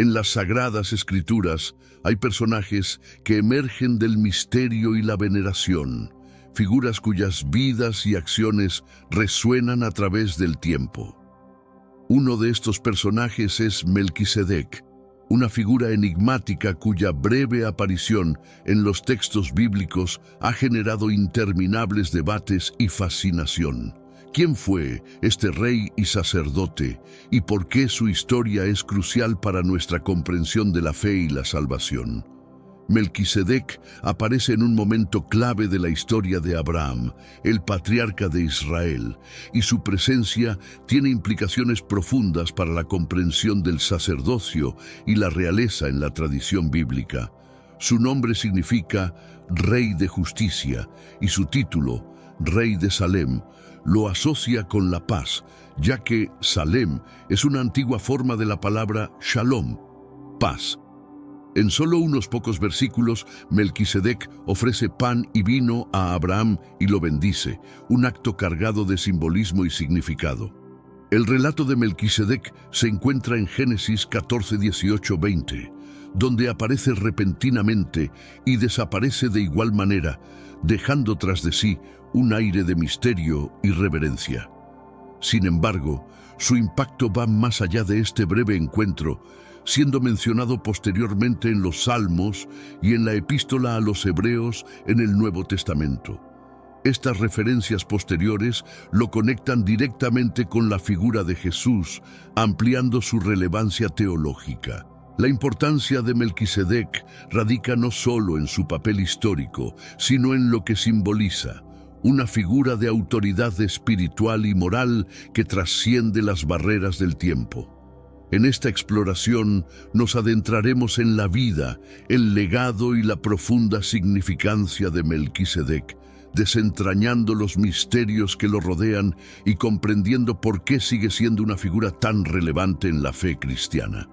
En las Sagradas Escrituras hay personajes que emergen del misterio y la veneración, figuras cuyas vidas y acciones resuenan a través del tiempo. Uno de estos personajes es Melquisedec, una figura enigmática cuya breve aparición en los textos bíblicos ha generado interminables debates y fascinación. ¿Quién fue este rey y sacerdote y por qué su historia es crucial para nuestra comprensión de la fe y la salvación? Melquisedec aparece en un momento clave de la historia de Abraham, el patriarca de Israel, y su presencia tiene implicaciones profundas para la comprensión del sacerdocio y la realeza en la tradición bíblica. Su nombre significa Rey de Justicia y su título, Rey de Salem, lo asocia con la paz, ya que Salem es una antigua forma de la palabra Shalom, paz. En solo unos pocos versículos, Melquisedec ofrece pan y vino a Abraham y lo bendice, un acto cargado de simbolismo y significado. El relato de Melquisedec se encuentra en Génesis 14, 18, 20, donde aparece repentinamente y desaparece de igual manera, dejando tras de sí un aire de misterio y reverencia. Sin embargo, su impacto va más allá de este breve encuentro, siendo mencionado posteriormente en los Salmos y en la Epístola a los Hebreos en el Nuevo Testamento. Estas referencias posteriores lo conectan directamente con la figura de Jesús, ampliando su relevancia teológica. La importancia de Melquisedec radica no solo en su papel histórico, sino en lo que simboliza, una figura de autoridad espiritual y moral que trasciende las barreras del tiempo. En esta exploración nos adentraremos en la vida, el legado y la profunda significancia de Melquisedec, desentrañando los misterios que lo rodean y comprendiendo por qué sigue siendo una figura tan relevante en la fe cristiana.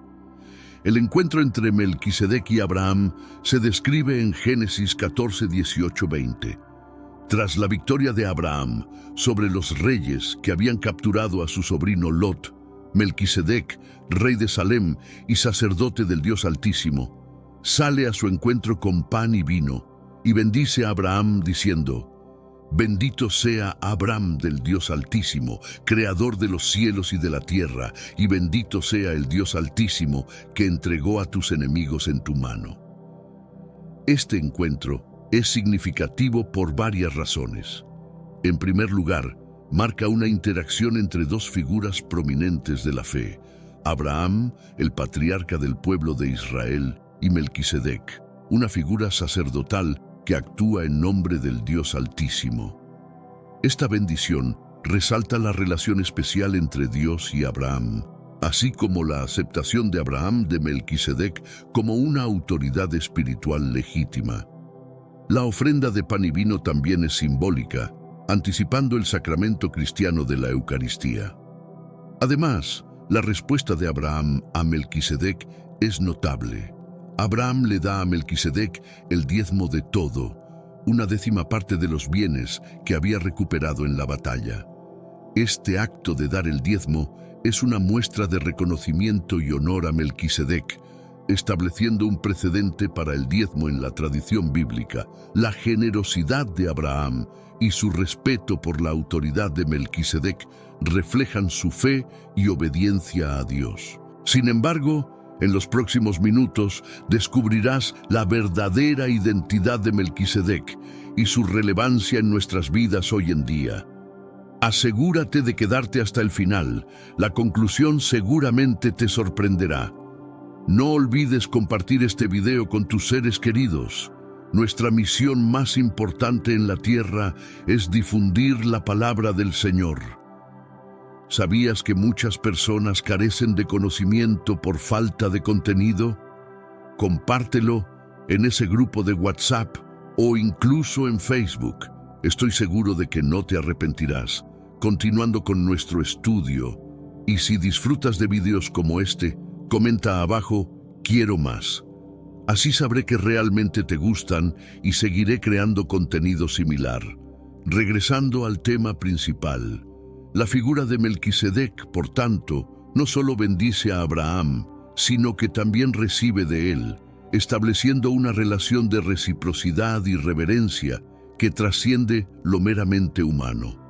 El encuentro entre Melquisedec y Abraham se describe en Génesis 14, 18, 20. Tras la victoria de Abraham sobre los reyes que habían capturado a su sobrino Lot, Melquisedec, rey de Salem y sacerdote del Dios Altísimo, sale a su encuentro con pan y vino y bendice a Abraham diciendo: Bendito sea Abraham del Dios Altísimo, creador de los cielos y de la tierra, y bendito sea el Dios Altísimo que entregó a tus enemigos en tu mano. Este encuentro es significativo por varias razones. En primer lugar, marca una interacción entre dos figuras prominentes de la fe: Abraham, el patriarca del pueblo de Israel, y Melquisedec, una figura sacerdotal que actúa en nombre del Dios Altísimo. Esta bendición resalta la relación especial entre Dios y Abraham, así como la aceptación de Abraham de Melquisedec como una autoridad espiritual legítima. La ofrenda de pan y vino también es simbólica, anticipando el sacramento cristiano de la Eucaristía. Además, la respuesta de Abraham a Melquisedec es notable. Abraham le da a Melquisedec el diezmo de todo, una décima parte de los bienes que había recuperado en la batalla. Este acto de dar el diezmo es una muestra de reconocimiento y honor a Melquisedec, estableciendo un precedente para el diezmo en la tradición bíblica. La generosidad de Abraham y su respeto por la autoridad de Melquisedec reflejan su fe y obediencia a Dios. Sin embargo, en los próximos minutos descubrirás la verdadera identidad de Melquisedec y su relevancia en nuestras vidas hoy en día. Asegúrate de quedarte hasta el final. La conclusión seguramente te sorprenderá. No olvides compartir este video con tus seres queridos. Nuestra misión más importante en la tierra es difundir la palabra del Señor. ¿Sabías que muchas personas carecen de conocimiento por falta de contenido? Compártelo en ese grupo de WhatsApp o incluso en Facebook. Estoy seguro de que no te arrepentirás. Continuando con nuestro estudio, y si disfrutas de videos como este, comenta abajo: quiero más. Así sabré que realmente te gustan y seguiré creando contenido similar. Regresando al tema principal, la figura de Melquisedec, por tanto, no solo bendice a Abraham, sino que también recibe de él, estableciendo una relación de reciprocidad y reverencia que trasciende lo meramente humano.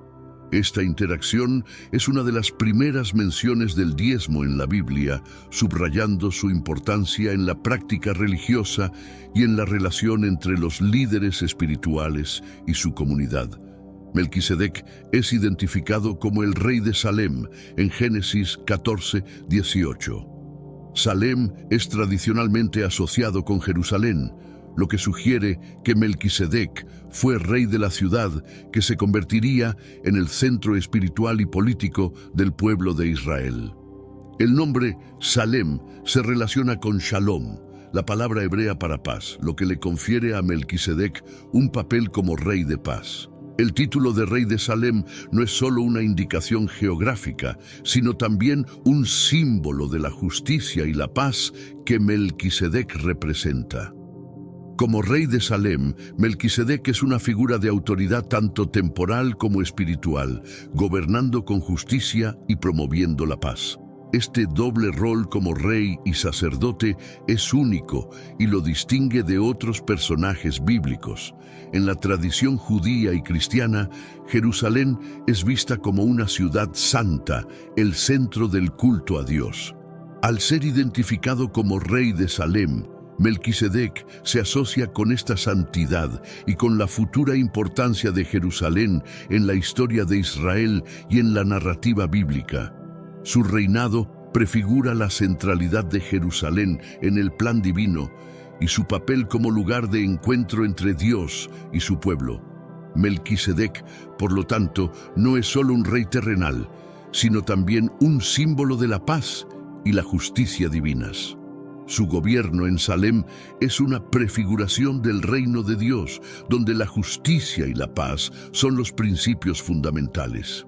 Esta interacción es una de las primeras menciones del diezmo en la Biblia, subrayando su importancia en la práctica religiosa y en la relación entre los líderes espirituales y su comunidad. Melquisedec es identificado como el rey de Salem en Génesis 14:18. Salem es tradicionalmente asociado con Jerusalén, lo que sugiere que Melquisedec fue rey de la ciudad que se convertiría en el centro espiritual y político del pueblo de Israel. El nombre Salem se relaciona con Shalom, la palabra hebrea para paz, lo que le confiere a Melquisedec un papel como rey de paz. El título de rey de Salem no es solo una indicación geográfica, sino también un símbolo de la justicia y la paz que Melquisedec representa. Como rey de Salem, Melquisedec es una figura de autoridad tanto temporal como espiritual, gobernando con justicia y promoviendo la paz. Este doble rol como rey y sacerdote es único y lo distingue de otros personajes bíblicos. En la tradición judía y cristiana, Jerusalén es vista como una ciudad santa, el centro del culto a Dios. Al ser identificado como rey de Salem, Melquisedec se asocia con esta santidad y con la futura importancia de Jerusalén en la historia de Israel y en la narrativa bíblica. Su reinado prefigura la centralidad de Jerusalén en el plan divino y su papel como lugar de encuentro entre Dios y su pueblo. Melquisedec, por lo tanto, no es solo un rey terrenal, sino también un símbolo de la paz y la justicia divinas. Su gobierno en Salem es una prefiguración del reino de Dios, donde la justicia y la paz son los principios fundamentales.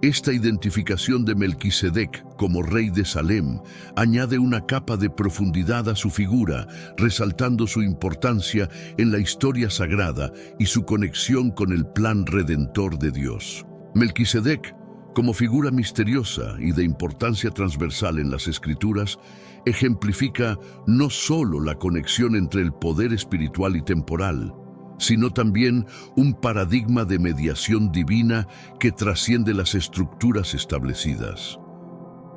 Esta identificación de Melquisedec como rey de Salem añade una capa de profundidad a su figura, resaltando su importancia en la historia sagrada y su conexión con el plan redentor de Dios. Melquisedec, como figura misteriosa y de importancia transversal en las Escrituras, ejemplifica no solo la conexión entre el poder espiritual y temporal, sino también un paradigma de mediación divina que trasciende las estructuras establecidas.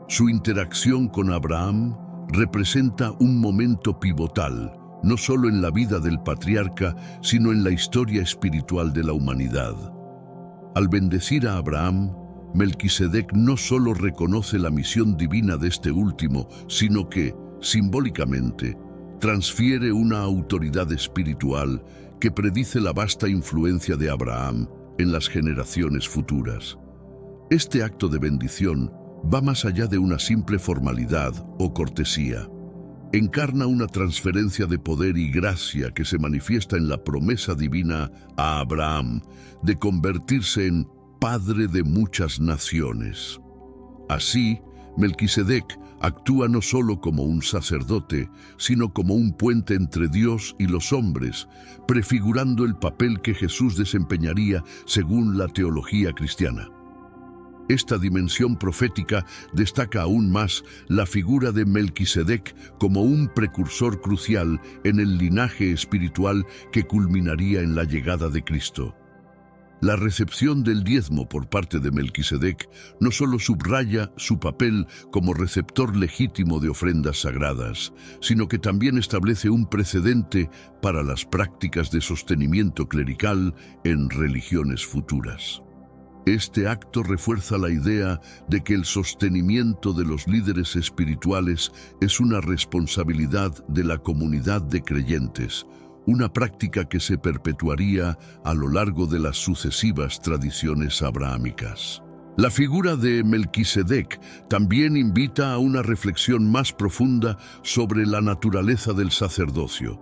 Su interacción con Abraham representa un momento pivotal, no solo en la vida del patriarca, sino en la historia espiritual de la humanidad. Al bendecir a Abraham, Melquisedec no solo reconoce la misión divina de este último, sino que, simbólicamente, transfiere una autoridad espiritual que predice la vasta influencia de Abraham en las generaciones futuras. Este acto de bendición va más allá de una simple formalidad o cortesía. Encarna una transferencia de poder y gracia que se manifiesta en la promesa divina a Abraham de convertirse en padre de muchas naciones. Así, Melquisedec actúa no solo como un sacerdote, sino como un puente entre Dios y los hombres, prefigurando el papel que Jesús desempeñaría según la teología cristiana. Esta dimensión profética destaca aún más la figura de Melquisedec como un precursor crucial en el linaje espiritual que culminaría en la llegada de Cristo. La recepción del diezmo por parte de Melquisedec no solo subraya su papel como receptor legítimo de ofrendas sagradas, sino que también establece un precedente para las prácticas de sostenimiento clerical en religiones futuras. Este acto refuerza la idea de que el sostenimiento de los líderes espirituales es una responsabilidad de la comunidad de creyentes, una práctica que se perpetuaría a lo largo de las sucesivas tradiciones abrahámicas. La figura de Melquisedec también invita a una reflexión más profunda sobre la naturaleza del sacerdocio.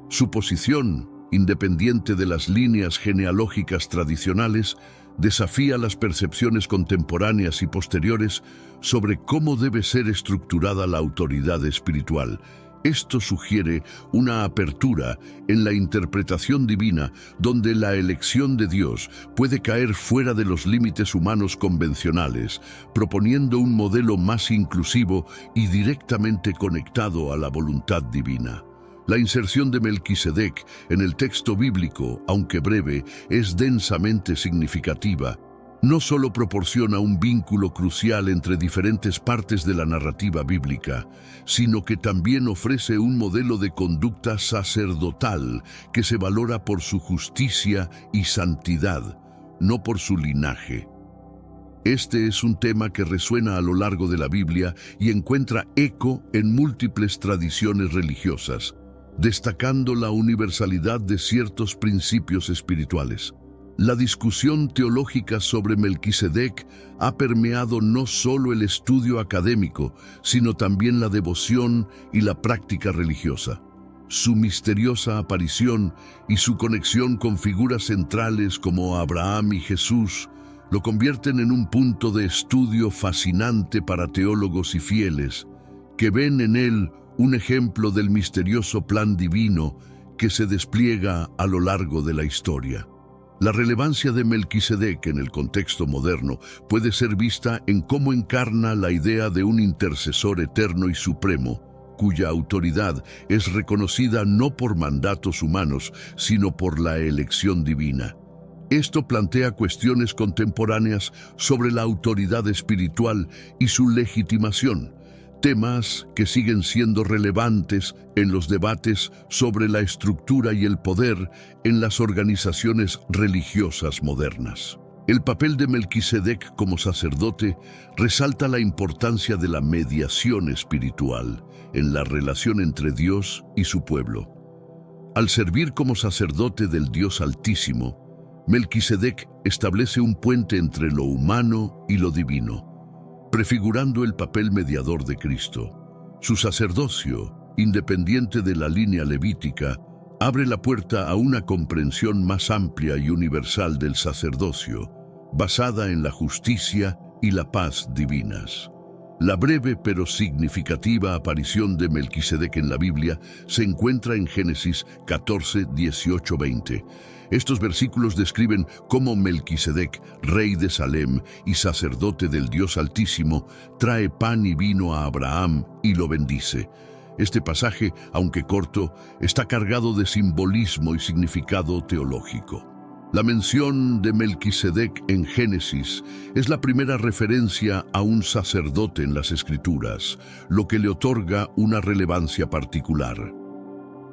Su posición, independiente de las líneas genealógicas tradicionales, desafía las percepciones contemporáneas y posteriores sobre cómo debe ser estructurada la autoridad espiritual. Esto sugiere una apertura en la interpretación divina donde la elección de Dios puede caer fuera de los límites humanos convencionales, proponiendo un modelo más inclusivo y directamente conectado a la voluntad divina. La inserción de Melquisedec en el texto bíblico, aunque breve, es densamente significativa. No solo proporciona un vínculo crucial entre diferentes partes de la narrativa bíblica, sino que también ofrece un modelo de conducta sacerdotal que se valora por su justicia y santidad, no por su linaje. Este es un tema que resuena a lo largo de la Biblia y encuentra eco en múltiples tradiciones religiosas, destacando la universalidad de ciertos principios espirituales. La discusión teológica sobre Melquisedec ha permeado no solo el estudio académico, sino también la devoción y la práctica religiosa. Su misteriosa aparición y su conexión con figuras centrales como Abraham y Jesús lo convierten en un punto de estudio fascinante para teólogos y fieles, que ven en él un ejemplo del misterioso plan divino que se despliega a lo largo de la historia. La relevancia de Melquisedec en el contexto moderno puede ser vista en cómo encarna la idea de un intercesor eterno y supremo, cuya autoridad es reconocida no por mandatos humanos, sino por la elección divina. Esto plantea cuestiones contemporáneas sobre la autoridad espiritual y su legitimación, temas que siguen siendo relevantes en los debates sobre la estructura y el poder en las organizaciones religiosas modernas. El papel de Melquisedec como sacerdote resalta la importancia de la mediación espiritual en la relación entre Dios y su pueblo. Al servir como sacerdote del Dios Altísimo, Melquisedec establece un puente entre lo humano y lo divino, prefigurando el papel mediador de Cristo. Su sacerdocio, independiente de la línea levítica, abre la puerta a una comprensión más amplia y universal del sacerdocio, basada en la justicia y la paz divinas. La breve pero significativa aparición de Melquisedec en la Biblia se encuentra en Génesis 14, 18, 20. Estos versículos describen cómo Melquisedec, rey de Salem y sacerdote del Dios Altísimo, trae pan y vino a Abraham y lo bendice. Este pasaje, aunque corto, está cargado de simbolismo y significado teológico. La mención de Melquisedec en Génesis es la primera referencia a un sacerdote en las Escrituras, lo que le otorga una relevancia particular.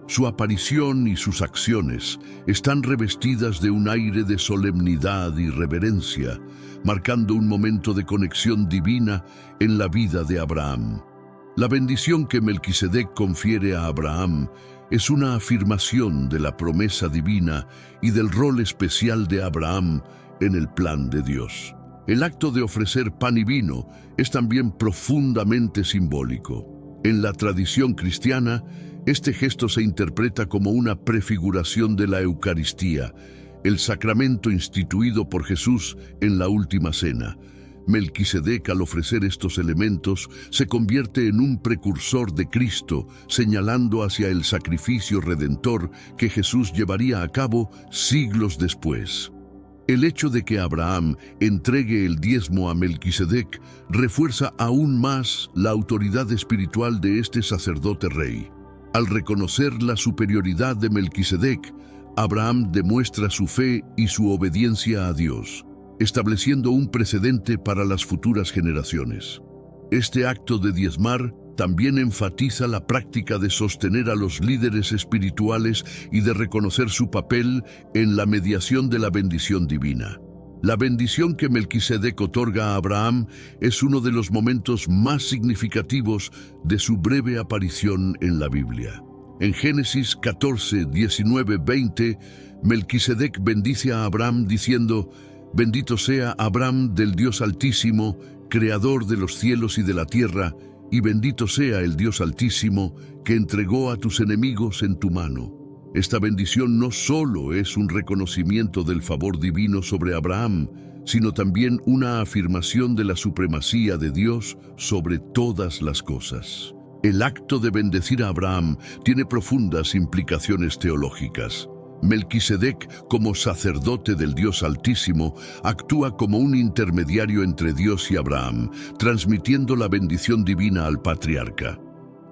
Su aparición y sus acciones están revestidas de un aire de solemnidad y reverencia, marcando un momento de conexión divina en la vida de Abraham. La bendición que Melquisedec confiere a Abraham es una afirmación de la promesa divina y del rol especial de Abraham en el plan de Dios. El acto de ofrecer pan y vino es también profundamente simbólico. En la tradición cristiana, este gesto se interpreta como una prefiguración de la Eucaristía, el sacramento instituido por Jesús en la última cena. Melquisedec, al ofrecer estos elementos, se convierte en un precursor de Cristo, señalando hacia el sacrificio redentor que Jesús llevaría a cabo siglos después. El hecho de que Abraham entregue el diezmo a Melquisedec refuerza aún más la autoridad espiritual de este sacerdote rey. Al reconocer la superioridad de Melquisedec, Abraham demuestra su fe y su obediencia a Dios, estableciendo un precedente para las futuras generaciones. Este acto de diezmar también enfatiza la práctica de sostener a los líderes espirituales y de reconocer su papel en la mediación de la bendición divina. La bendición que Melquisedec otorga a Abraham es uno de los momentos más significativos de su breve aparición en la Biblia. En Génesis 14, 19, 20, Melquisedec bendice a Abraham diciendo: «Bendito sea Abraham del Dios Altísimo, creador de los cielos y de la tierra, y bendito sea el Dios Altísimo, que entregó a tus enemigos en tu mano». Esta bendición no solo es un reconocimiento del favor divino sobre Abraham, sino también una afirmación de la supremacía de Dios sobre todas las cosas. El acto de bendecir a Abraham tiene profundas implicaciones teológicas. Melquisedec, como sacerdote del Dios Altísimo, actúa como un intermediario entre Dios y Abraham, transmitiendo la bendición divina al patriarca.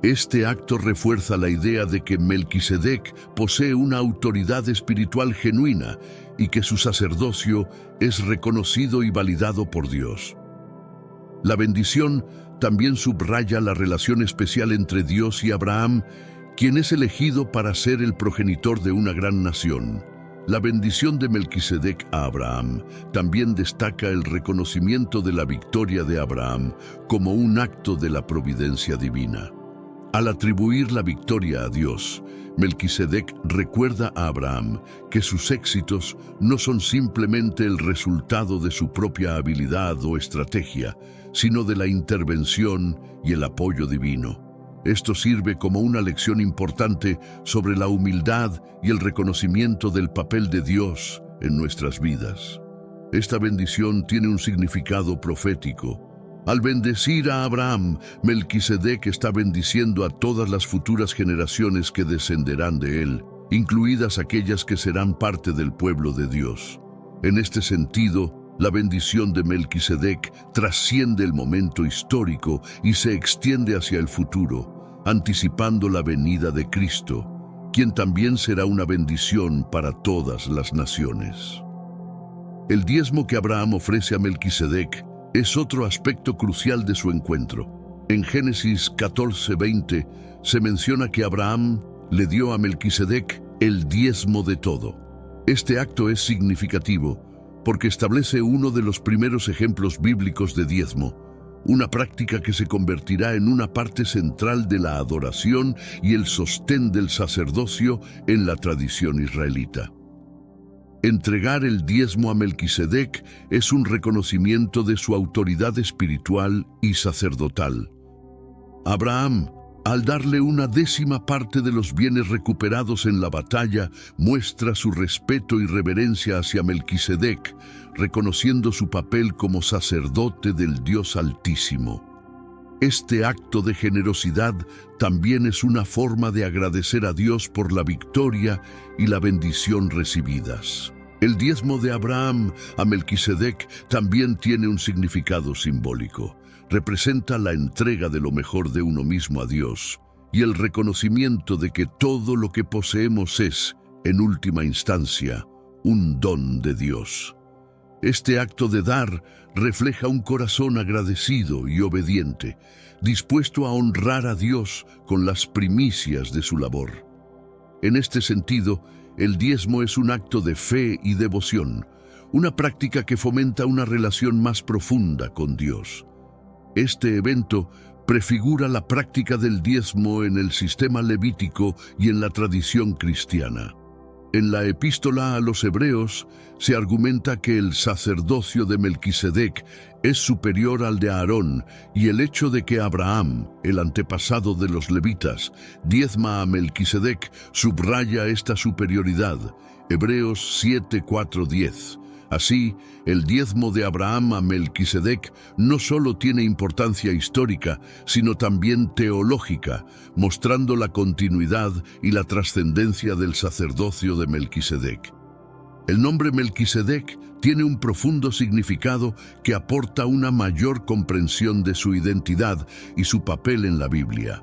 Este acto refuerza la idea de que Melquisedec posee una autoridad espiritual genuina y que su sacerdocio es reconocido y validado por Dios. La bendición también subraya la relación especial entre Dios y Abraham, quien es elegido para ser el progenitor de una gran nación. La bendición de Melquisedec a Abraham también destaca el reconocimiento de la victoria de Abraham como un acto de la providencia divina. Al atribuir la victoria a Dios, Melquisedec recuerda a Abraham que sus éxitos no son simplemente el resultado de su propia habilidad o estrategia, sino de la intervención y el apoyo divino. Esto sirve como una lección importante sobre la humildad y el reconocimiento del papel de Dios en nuestras vidas. Esta bendición tiene un significado profético. Al bendecir a Abraham, Melquisedec está bendiciendo a todas las futuras generaciones que descenderán de él, incluidas aquellas que serán parte del pueblo de Dios. En este sentido, la bendición de Melquisedec trasciende el momento histórico y se extiende hacia el futuro, anticipando la venida de Cristo, quien también será una bendición para todas las naciones. El diezmo que Abraham ofrece a Melquisedec es otro aspecto crucial de su encuentro. En Génesis 14:20 se menciona que Abraham le dio a Melquisedec el diezmo de todo. Este acto es significativo porque establece uno de los primeros ejemplos bíblicos de diezmo, una práctica que se convertirá en una parte central de la adoración y el sostén del sacerdocio en la tradición israelita. Entregar el diezmo a Melquisedec es un reconocimiento de su autoridad espiritual y sacerdotal. Abraham, al darle una décima parte de los bienes recuperados en la batalla, muestra su respeto y reverencia hacia Melquisedec, reconociendo su papel como sacerdote del Dios Altísimo. Este acto de generosidad también es una forma de agradecer a Dios por la victoria y la bendición recibidas. El diezmo de Abraham a Melquisedec también tiene un significado simbólico. Representa la entrega de lo mejor de uno mismo a Dios y el reconocimiento de que todo lo que poseemos es, en última instancia, un don de Dios. Este acto de dar refleja un corazón agradecido y obediente, dispuesto a honrar a Dios con las primicias de su labor. En este sentido, el diezmo es un acto de fe y devoción, una práctica que fomenta una relación más profunda con Dios. Este evento prefigura la práctica del diezmo en el sistema levítico y en la tradición cristiana. En la epístola a los Hebreos se argumenta que el sacerdocio de Melquisedec es superior al de Aarón y el hecho de que Abraham, el antepasado de los levitas, diezma a Melquisedec subraya esta superioridad. Hebreos 7:4-10. Así, el diezmo de Abraham a Melquisedec no solo tiene importancia histórica, sino también teológica, mostrando la continuidad y la trascendencia del sacerdocio de Melquisedec. El nombre Melquisedec tiene un profundo significado que aporta una mayor comprensión de su identidad y su papel en la Biblia.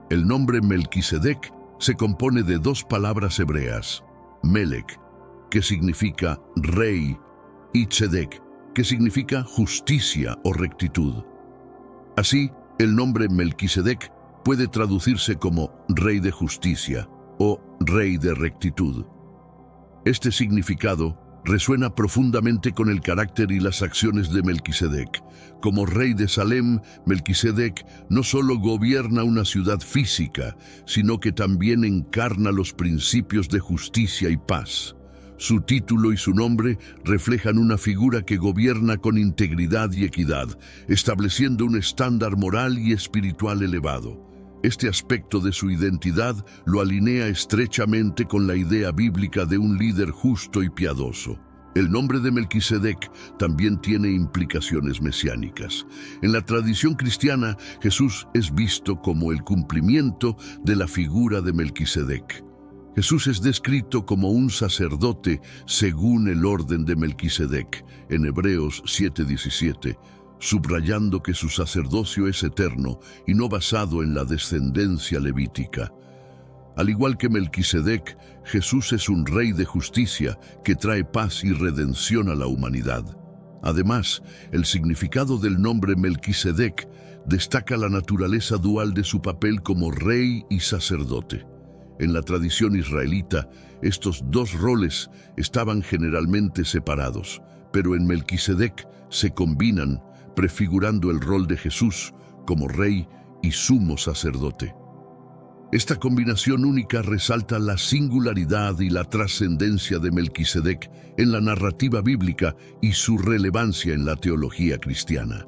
El nombre Melquisedec se compone de dos palabras hebreas, Melech, que significa rey, y Tzedek, que significa justicia o rectitud. Así, el nombre Melquisedec puede traducirse como rey de justicia o rey de rectitud. Este significado resuena profundamente con el carácter y las acciones de Melquisedec. Como rey de Salem, Melquisedec no solo gobierna una ciudad física, sino que también encarna los principios de justicia y paz. Su título y su nombre reflejan una figura que gobierna con integridad y equidad, estableciendo un estándar moral y espiritual elevado. Este aspecto de su identidad lo alinea estrechamente con la idea bíblica de un líder justo y piadoso. El nombre de Melquisedec también tiene implicaciones mesiánicas. En la tradición cristiana, Jesús es visto como el cumplimiento de la figura de Melquisedec. Jesús es descrito como un sacerdote según el orden de Melquisedec, en Hebreos 7:17, subrayando que su sacerdocio es eterno y no basado en la descendencia levítica. Al igual que Melquisedec, Jesús es un rey de justicia que trae paz y redención a la humanidad. Además, el significado del nombre Melquisedec destaca la naturaleza dual de su papel como rey y sacerdote. En la tradición israelita, estos dos roles estaban generalmente separados, pero en Melquisedec se combinan, prefigurando el rol de Jesús como rey y sumo sacerdote. Esta combinación única resalta la singularidad y la trascendencia de Melquisedec en la narrativa bíblica y su relevancia en la teología cristiana.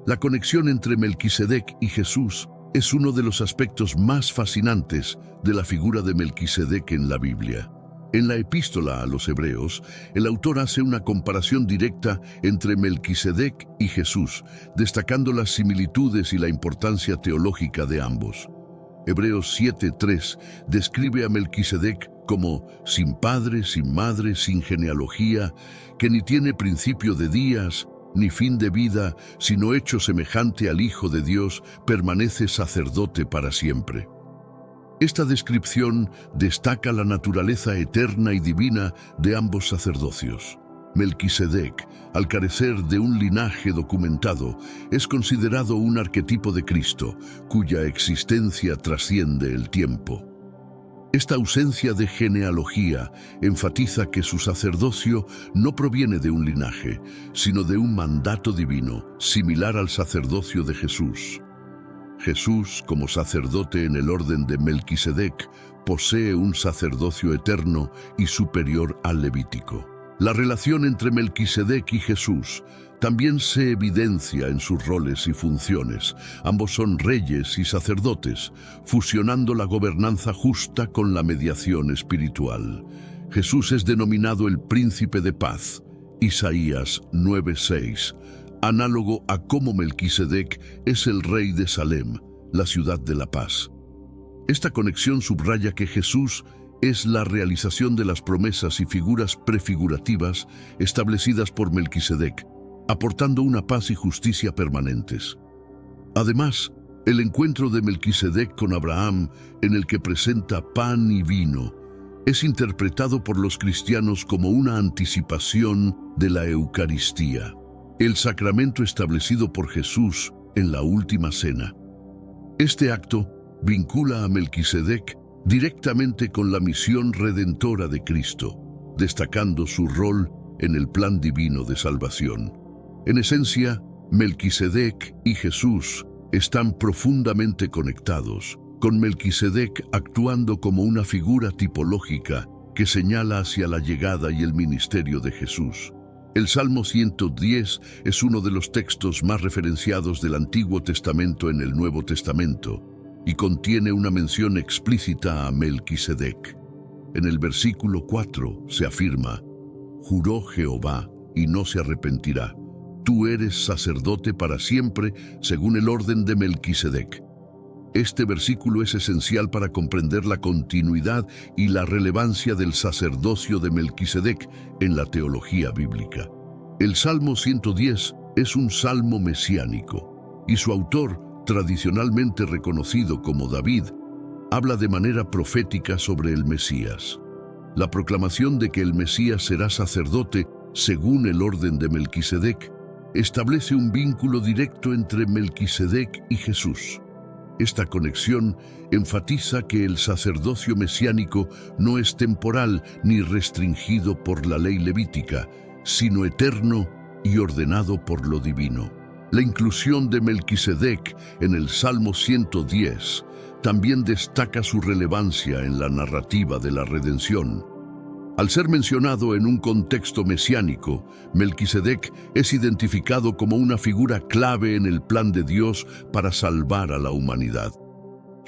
La conexión entre Melquisedec y Jesús es uno de los aspectos más fascinantes de la figura de Melquisedec en la Biblia. En la epístola a los Hebreos, el autor hace una comparación directa entre Melquisedec y Jesús, destacando las similitudes y la importancia teológica de ambos. Hebreos 7:3 describe a Melquisedec como sin padre, sin madre, sin genealogía, que ni tiene principio de días, ni fin de vida, sino hecho semejante al Hijo de Dios, permanece sacerdote para siempre. Esta descripción destaca la naturaleza eterna y divina de ambos sacerdocios. Melquisedec, al carecer de un linaje documentado, es considerado un arquetipo de Cristo, cuya existencia trasciende el tiempo. Esta ausencia de genealogía enfatiza que su sacerdocio no proviene de un linaje, sino de un mandato divino, similar al sacerdocio de Jesús. Jesús, como sacerdote en el orden de Melquisedec, posee un sacerdocio eterno y superior al levítico. La relación entre Melquisedec y Jesús también se evidencia en sus roles y funciones. Ambos son reyes y sacerdotes, fusionando la gobernanza justa con la mediación espiritual. Jesús es denominado el Príncipe de Paz, Isaías 9:6, análogo a cómo Melquisedec es el rey de Salem, la ciudad de la paz. Esta conexión subraya que Jesús es la realización de las promesas y figuras prefigurativas establecidas por Melquisedec, aportando una paz y justicia permanentes. Además, el encuentro de Melquisedec con Abraham, en el que presenta pan y vino, es interpretado por los cristianos como una anticipación de la Eucaristía, el sacramento establecido por Jesús en la última cena. Este acto vincula a Melquisedec directamente con la misión redentora de Cristo, destacando su rol en el plan divino de salvación. En esencia, Melquisedec y Jesús están profundamente conectados, con Melquisedec actuando como una figura tipológica que señala hacia la llegada y el ministerio de Jesús. El Salmo 110 es uno de los textos más referenciados del Antiguo Testamento en el Nuevo Testamento y contiene una mención explícita a Melquisedec. En el versículo 4 se afirma: «Juró Jehová y no se arrepentirá. Tú eres sacerdote para siempre, según el orden de Melquisedec». Este versículo es esencial para comprender la continuidad y la relevancia del sacerdocio de Melquisedec en la teología bíblica. El Salmo 110 es un salmo mesiánico, y su autor, tradicionalmente reconocido como David, habla de manera profética sobre el Mesías. La proclamación de que el Mesías será sacerdote según el orden de Melquisedec establece un vínculo directo entre Melquisedec y Jesús. Esta conexión enfatiza que el sacerdocio mesiánico no es temporal ni restringido por la ley levítica, sino eterno y ordenado por lo divino. La inclusión de Melquisedec en el Salmo 110 también destaca su relevancia en la narrativa de la redención. Al ser mencionado en un contexto mesiánico, Melquisedec es identificado como una figura clave en el plan de Dios para salvar a la humanidad.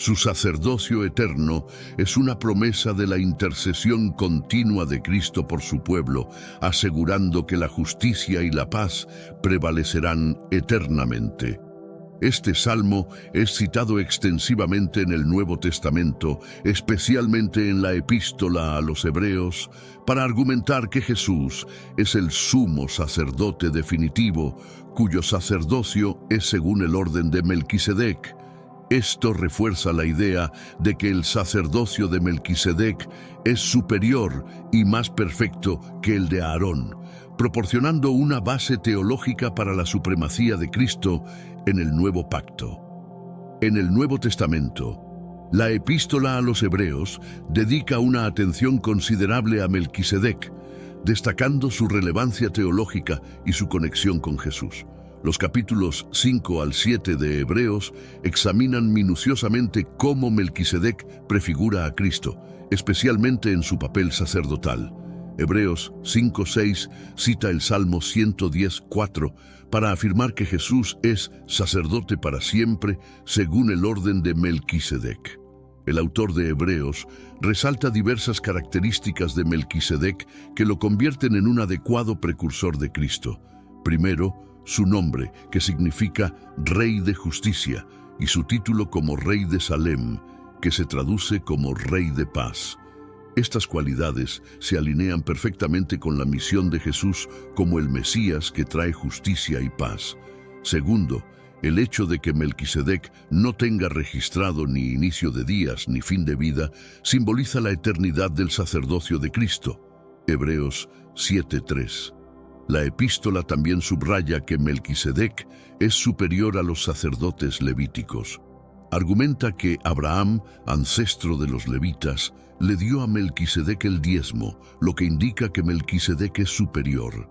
Su sacerdocio eterno es una promesa de la intercesión continua de Cristo por su pueblo, asegurando que la justicia y la paz prevalecerán eternamente. Este salmo es citado extensivamente en el Nuevo Testamento, especialmente en la Epístola a los Hebreos, para argumentar que Jesús es el sumo sacerdote definitivo, cuyo sacerdocio es según el orden de Melquisedec. Esto refuerza la idea de que el sacerdocio de Melquisedec es superior y más perfecto que el de Aarón, proporcionando una base teológica para la supremacía de Cristo en el Nuevo Pacto. En el Nuevo Testamento, la Epístola a los Hebreos dedica una atención considerable a Melquisedec, destacando su relevancia teológica y su conexión con Jesús. Los capítulos 5 al 7 de Hebreos examinan minuciosamente cómo Melquisedec prefigura a Cristo, especialmente en su papel sacerdotal. Hebreos 5:6 cita el Salmo 110:4 para afirmar que Jesús es sacerdote para siempre según el orden de Melquisedec. El autor de Hebreos resalta diversas características de Melquisedec que lo convierten en un adecuado precursor de Cristo. Primero, su nombre, que significa Rey de Justicia, y su título como Rey de Salem, que se traduce como Rey de Paz. Estas cualidades se alinean perfectamente con la misión de Jesús como el Mesías que trae justicia y paz. Segundo, el hecho de que Melquisedec no tenga registrado ni inicio de días ni fin de vida simboliza la eternidad del sacerdocio de Cristo. Hebreos 7:3. La epístola también subraya que Melquisedec es superior a los sacerdotes levíticos. Argumenta que Abraham, ancestro de los levitas, le dio a Melquisedec el diezmo, lo que indica que Melquisedec es superior.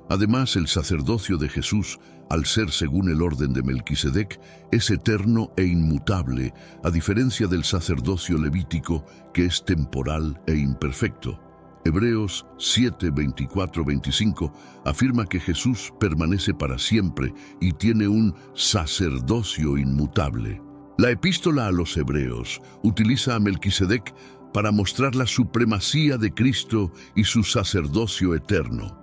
Además, el sacerdocio de Jesús, al ser según el orden de Melquisedec, es eterno e inmutable, a diferencia del sacerdocio levítico, que es temporal e imperfecto. Hebreos 7:24-25 afirma que Jesús permanece para siempre y tiene un sacerdocio inmutable. La epístola a los Hebreos utiliza a Melquisedec para mostrar la supremacía de Cristo y su sacerdocio eterno.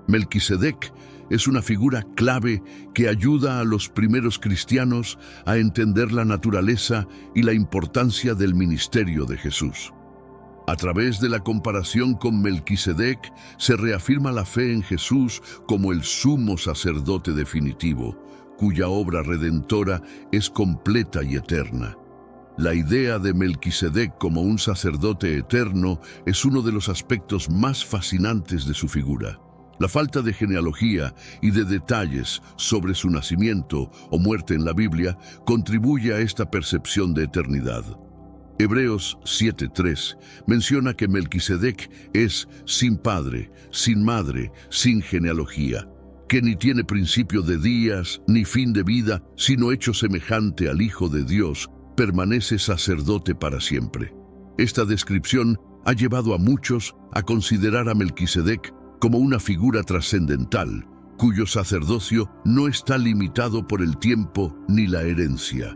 Melquisedec es una figura clave que ayuda a los primeros cristianos a entender la naturaleza y la importancia del ministerio de Jesús. A través de la comparación con Melquisedec, se reafirma la fe en Jesús como el sumo sacerdote definitivo, cuya obra redentora es completa y eterna. La idea de Melquisedec como un sacerdote eterno es uno de los aspectos más fascinantes de su figura. La falta de genealogía y de detalles sobre su nacimiento o muerte en la Biblia contribuye a esta percepción de eternidad. Hebreos 7:3 menciona que Melquisedec es sin padre, sin madre, sin genealogía, que ni tiene principio de días ni fin de vida, sino hecho semejante al Hijo de Dios, permanece sacerdote para siempre. Esta descripción ha llevado a muchos a considerar a Melquisedec como una figura trascendental, cuyo sacerdocio no está limitado por el tiempo ni la herencia.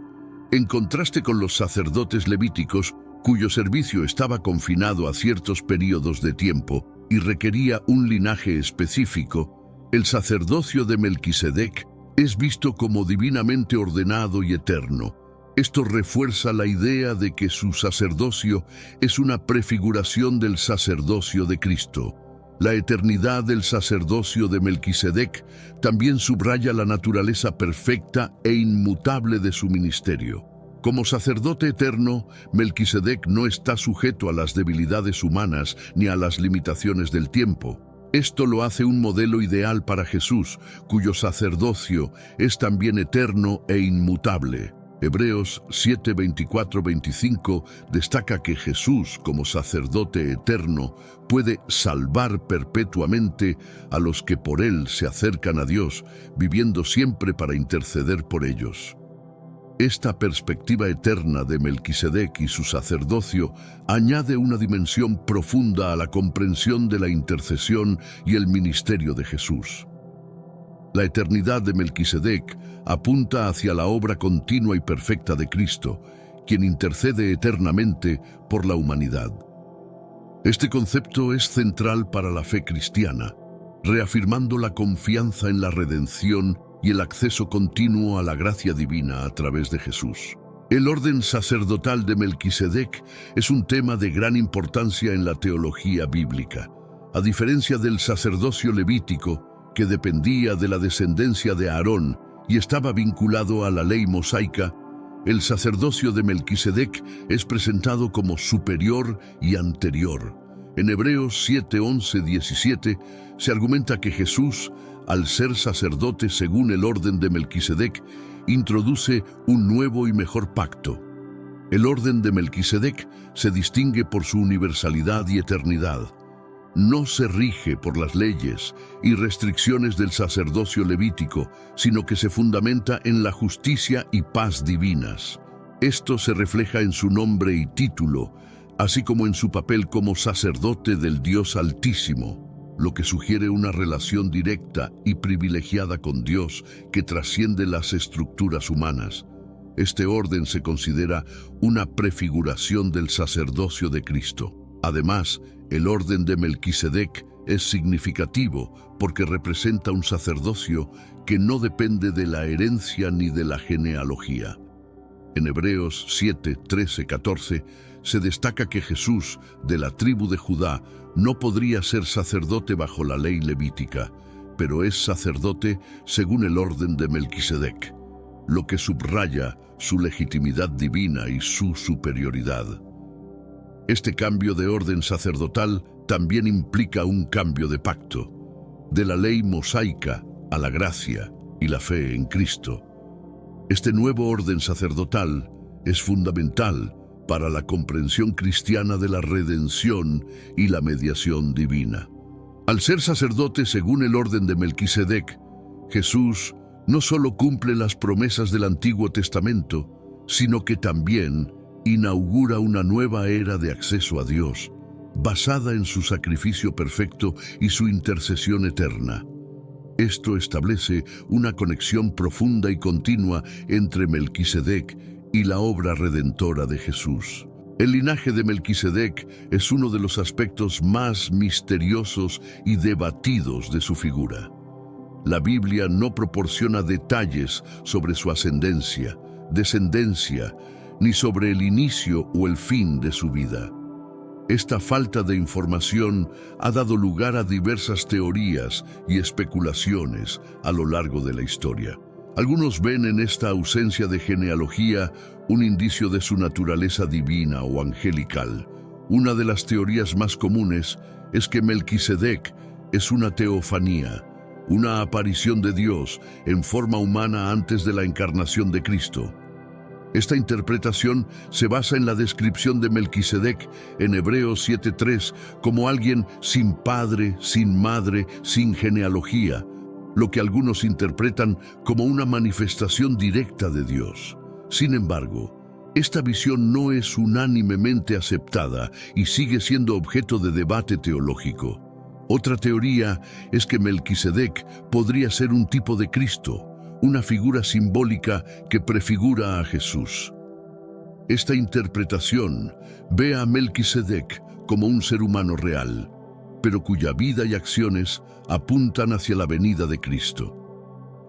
En contraste con los sacerdotes levíticos, cuyo servicio estaba confinado a ciertos periodos de tiempo y requería un linaje específico, el sacerdocio de Melquisedec es visto como divinamente ordenado y eterno. Esto refuerza la idea de que su sacerdocio es una prefiguración del sacerdocio de Cristo. La eternidad del sacerdocio de Melquisedec también subraya la naturaleza perfecta e inmutable de su ministerio. Como sacerdote eterno, Melquisedec no está sujeto a las debilidades humanas ni a las limitaciones del tiempo. Esto lo hace un modelo ideal para Jesús, cuyo sacerdocio es también eterno e inmutable. Hebreos 7:24-25 destaca que Jesús, como sacerdote eterno, puede salvar perpetuamente a los que por él se acercan a Dios, viviendo siempre para interceder por ellos. Esta perspectiva eterna de Melquisedec y su sacerdocio añade una dimensión profunda a la comprensión de la intercesión y el ministerio de Jesús. La eternidad de Melquisedec apunta hacia la obra continua y perfecta de Cristo, quien intercede eternamente por la humanidad. Este concepto es central para la fe cristiana, reafirmando la confianza en la redención y el acceso continuo a la gracia divina a través de Jesús. El orden sacerdotal de Melquisedec es un tema de gran importancia en la teología bíblica. A diferencia del sacerdocio levítico, que dependía de la descendencia de Aarón y estaba vinculado a la ley mosaica, el sacerdocio de Melquisedec es presentado como superior y anterior. En Hebreos 7, 11, 17 se argumenta que Jesús, al ser sacerdote según el orden de Melquisedec, introduce un nuevo y mejor pacto. El orden de Melquisedec se distingue por su universalidad y eternidad. No se rige por las leyes y restricciones del sacerdocio levítico, sino que se fundamenta en la justicia y paz divinas. Esto se refleja en su nombre y título, así como en su papel como sacerdote del Dios Altísimo, lo que sugiere una relación directa y privilegiada con Dios que trasciende las estructuras humanas. Este orden se considera una prefiguración del sacerdocio de Cristo. Además, el orden de Melquisedec es significativo porque representa un sacerdocio que no depende de la herencia ni de la genealogía. En Hebreos 7, 13, 14 se destaca que Jesús, de la tribu de Judá, no podría ser sacerdote bajo la ley levítica, pero es sacerdote según el orden de Melquisedec, lo que subraya su legitimidad divina y su superioridad. Este cambio de orden sacerdotal también implica un cambio de pacto, de la ley mosaica a la gracia y la fe en Cristo. Este nuevo orden sacerdotal es fundamental para la comprensión cristiana de la redención y la mediación divina. Al ser sacerdote según el orden de Melquisedec, Jesús no solo cumple las promesas del Antiguo Testamento, sino que también inaugura una nueva era de acceso a Dios, basada en su sacrificio perfecto y su intercesión eterna. Esto establece una conexión profunda y continua entre Melquisedec y la obra redentora de Jesús. El linaje de Melquisedec es uno de los aspectos más misteriosos y debatidos de su figura. La Biblia no proporciona detalles sobre su ascendencia, descendencia, ni sobre el inicio o el fin de su vida. Esta falta de información ha dado lugar a diversas teorías y especulaciones a lo largo de la historia. Algunos ven en esta ausencia de genealogía un indicio de su naturaleza divina o angelical. Una de las teorías más comunes es que Melquisedec es una teofanía, una aparición de Dios en forma humana antes de la encarnación de Cristo. Esta interpretación se basa en la descripción de Melquisedec en Hebreos 7:3 como alguien sin padre, sin madre, sin genealogía, lo que algunos interpretan como una manifestación directa de Dios. Sin embargo, esta visión no es unánimemente aceptada y sigue siendo objeto de debate teológico. Otra teoría es que Melquisedec podría ser un tipo de Cristo, una figura simbólica que prefigura a Jesús. Esta interpretación ve a Melquisedec como un ser humano real, pero cuya vida y acciones apuntan hacia la venida de Cristo.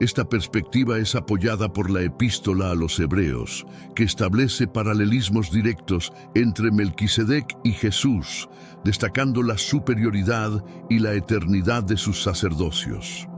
Esta perspectiva es apoyada por la Epístola a los Hebreos, que establece paralelismos directos entre Melquisedec y Jesús, destacando la superioridad y la eternidad de sus sacerdocios.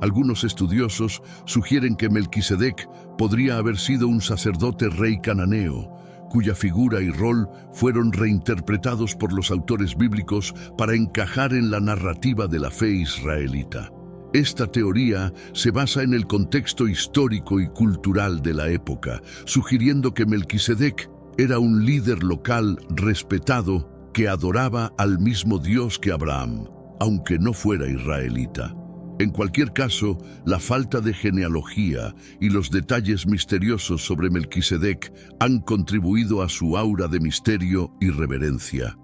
Algunos estudiosos sugieren que Melquisedec podría haber sido un sacerdote rey cananeo, cuya figura y rol fueron reinterpretados por los autores bíblicos para encajar en la narrativa de la fe israelita. Esta teoría se basa en el contexto histórico y cultural de la época, sugiriendo que Melquisedec era un líder local respetado que adoraba al mismo Dios que Abraham, aunque no fuera israelita. En cualquier caso, la falta de genealogía y los detalles misteriosos sobre Melquisedec han contribuido a su aura de misterio y reverencia.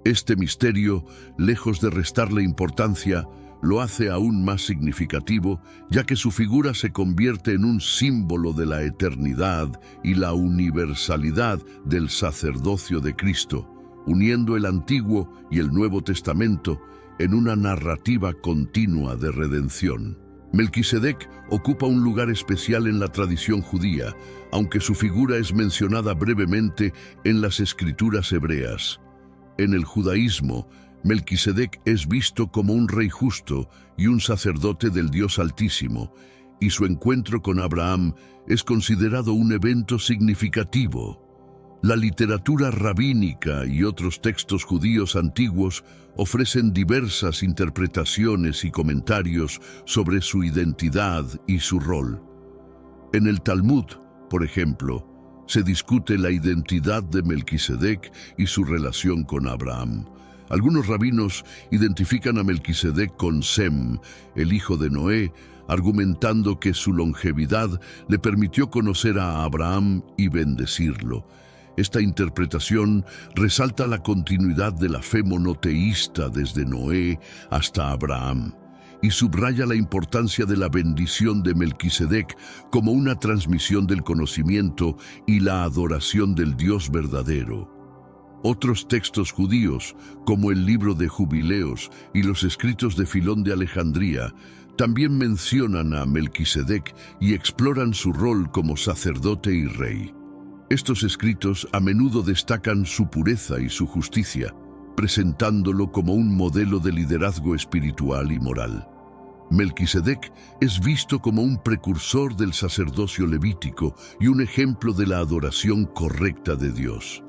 Este misterio, lejos de restarle importancia, lo hace aún más significativo, ya que su figura se convierte en un símbolo de la eternidad y la universalidad del sacerdocio de Cristo, uniendo el Antiguo y el Nuevo Testamento en una narrativa continua de redención. Melquisedec ocupa un lugar especial en la tradición judía, aunque su figura es mencionada brevemente en las escrituras hebreas. En el judaísmo, Melquisedec es visto como un rey justo y un sacerdote del Dios Altísimo, y su encuentro con Abraham es considerado un evento significativo. La literatura rabínica y otros textos judíos antiguos ofrecen diversas interpretaciones y comentarios sobre su identidad y su rol. En el Talmud, por ejemplo, se discute la identidad de Melquisedec y su relación con Abraham. Algunos rabinos identifican a Melquisedec con Sem, el hijo de Noé, argumentando que su longevidad le permitió conocer a Abraham y bendecirlo. Esta interpretación resalta la continuidad de la fe monoteísta desde Noé hasta Abraham y subraya la importancia de la bendición de Melquisedec como una transmisión del conocimiento y la adoración del Dios verdadero. Otros textos judíos, como el libro de Jubileos y los escritos de Filón de Alejandría, también mencionan a Melquisedec y exploran su rol como sacerdote y rey. Estos escritos a menudo destacan su pureza y su justicia, presentándolo como un modelo de liderazgo espiritual y moral. Melquisedec es visto como un precursor del sacerdocio levítico y un ejemplo de la adoración correcta de Dios.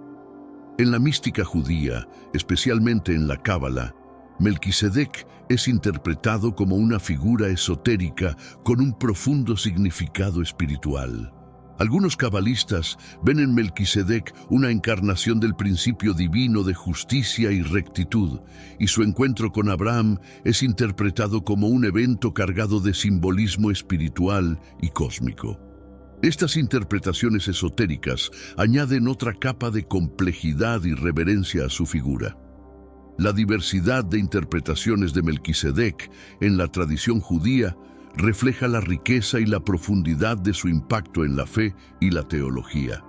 En la mística judía, especialmente en la Cábala, Melquisedec es interpretado como una figura esotérica con un profundo significado espiritual. Algunos cabalistas ven en Melquisedec una encarnación del principio divino de justicia y rectitud, y su encuentro con Abraham es interpretado como un evento cargado de simbolismo espiritual y cósmico. Estas interpretaciones esotéricas añaden otra capa de complejidad y reverencia a su figura. La diversidad de interpretaciones de Melquisedec en la tradición judía refleja la riqueza y la profundidad de su impacto en la fe y la teología.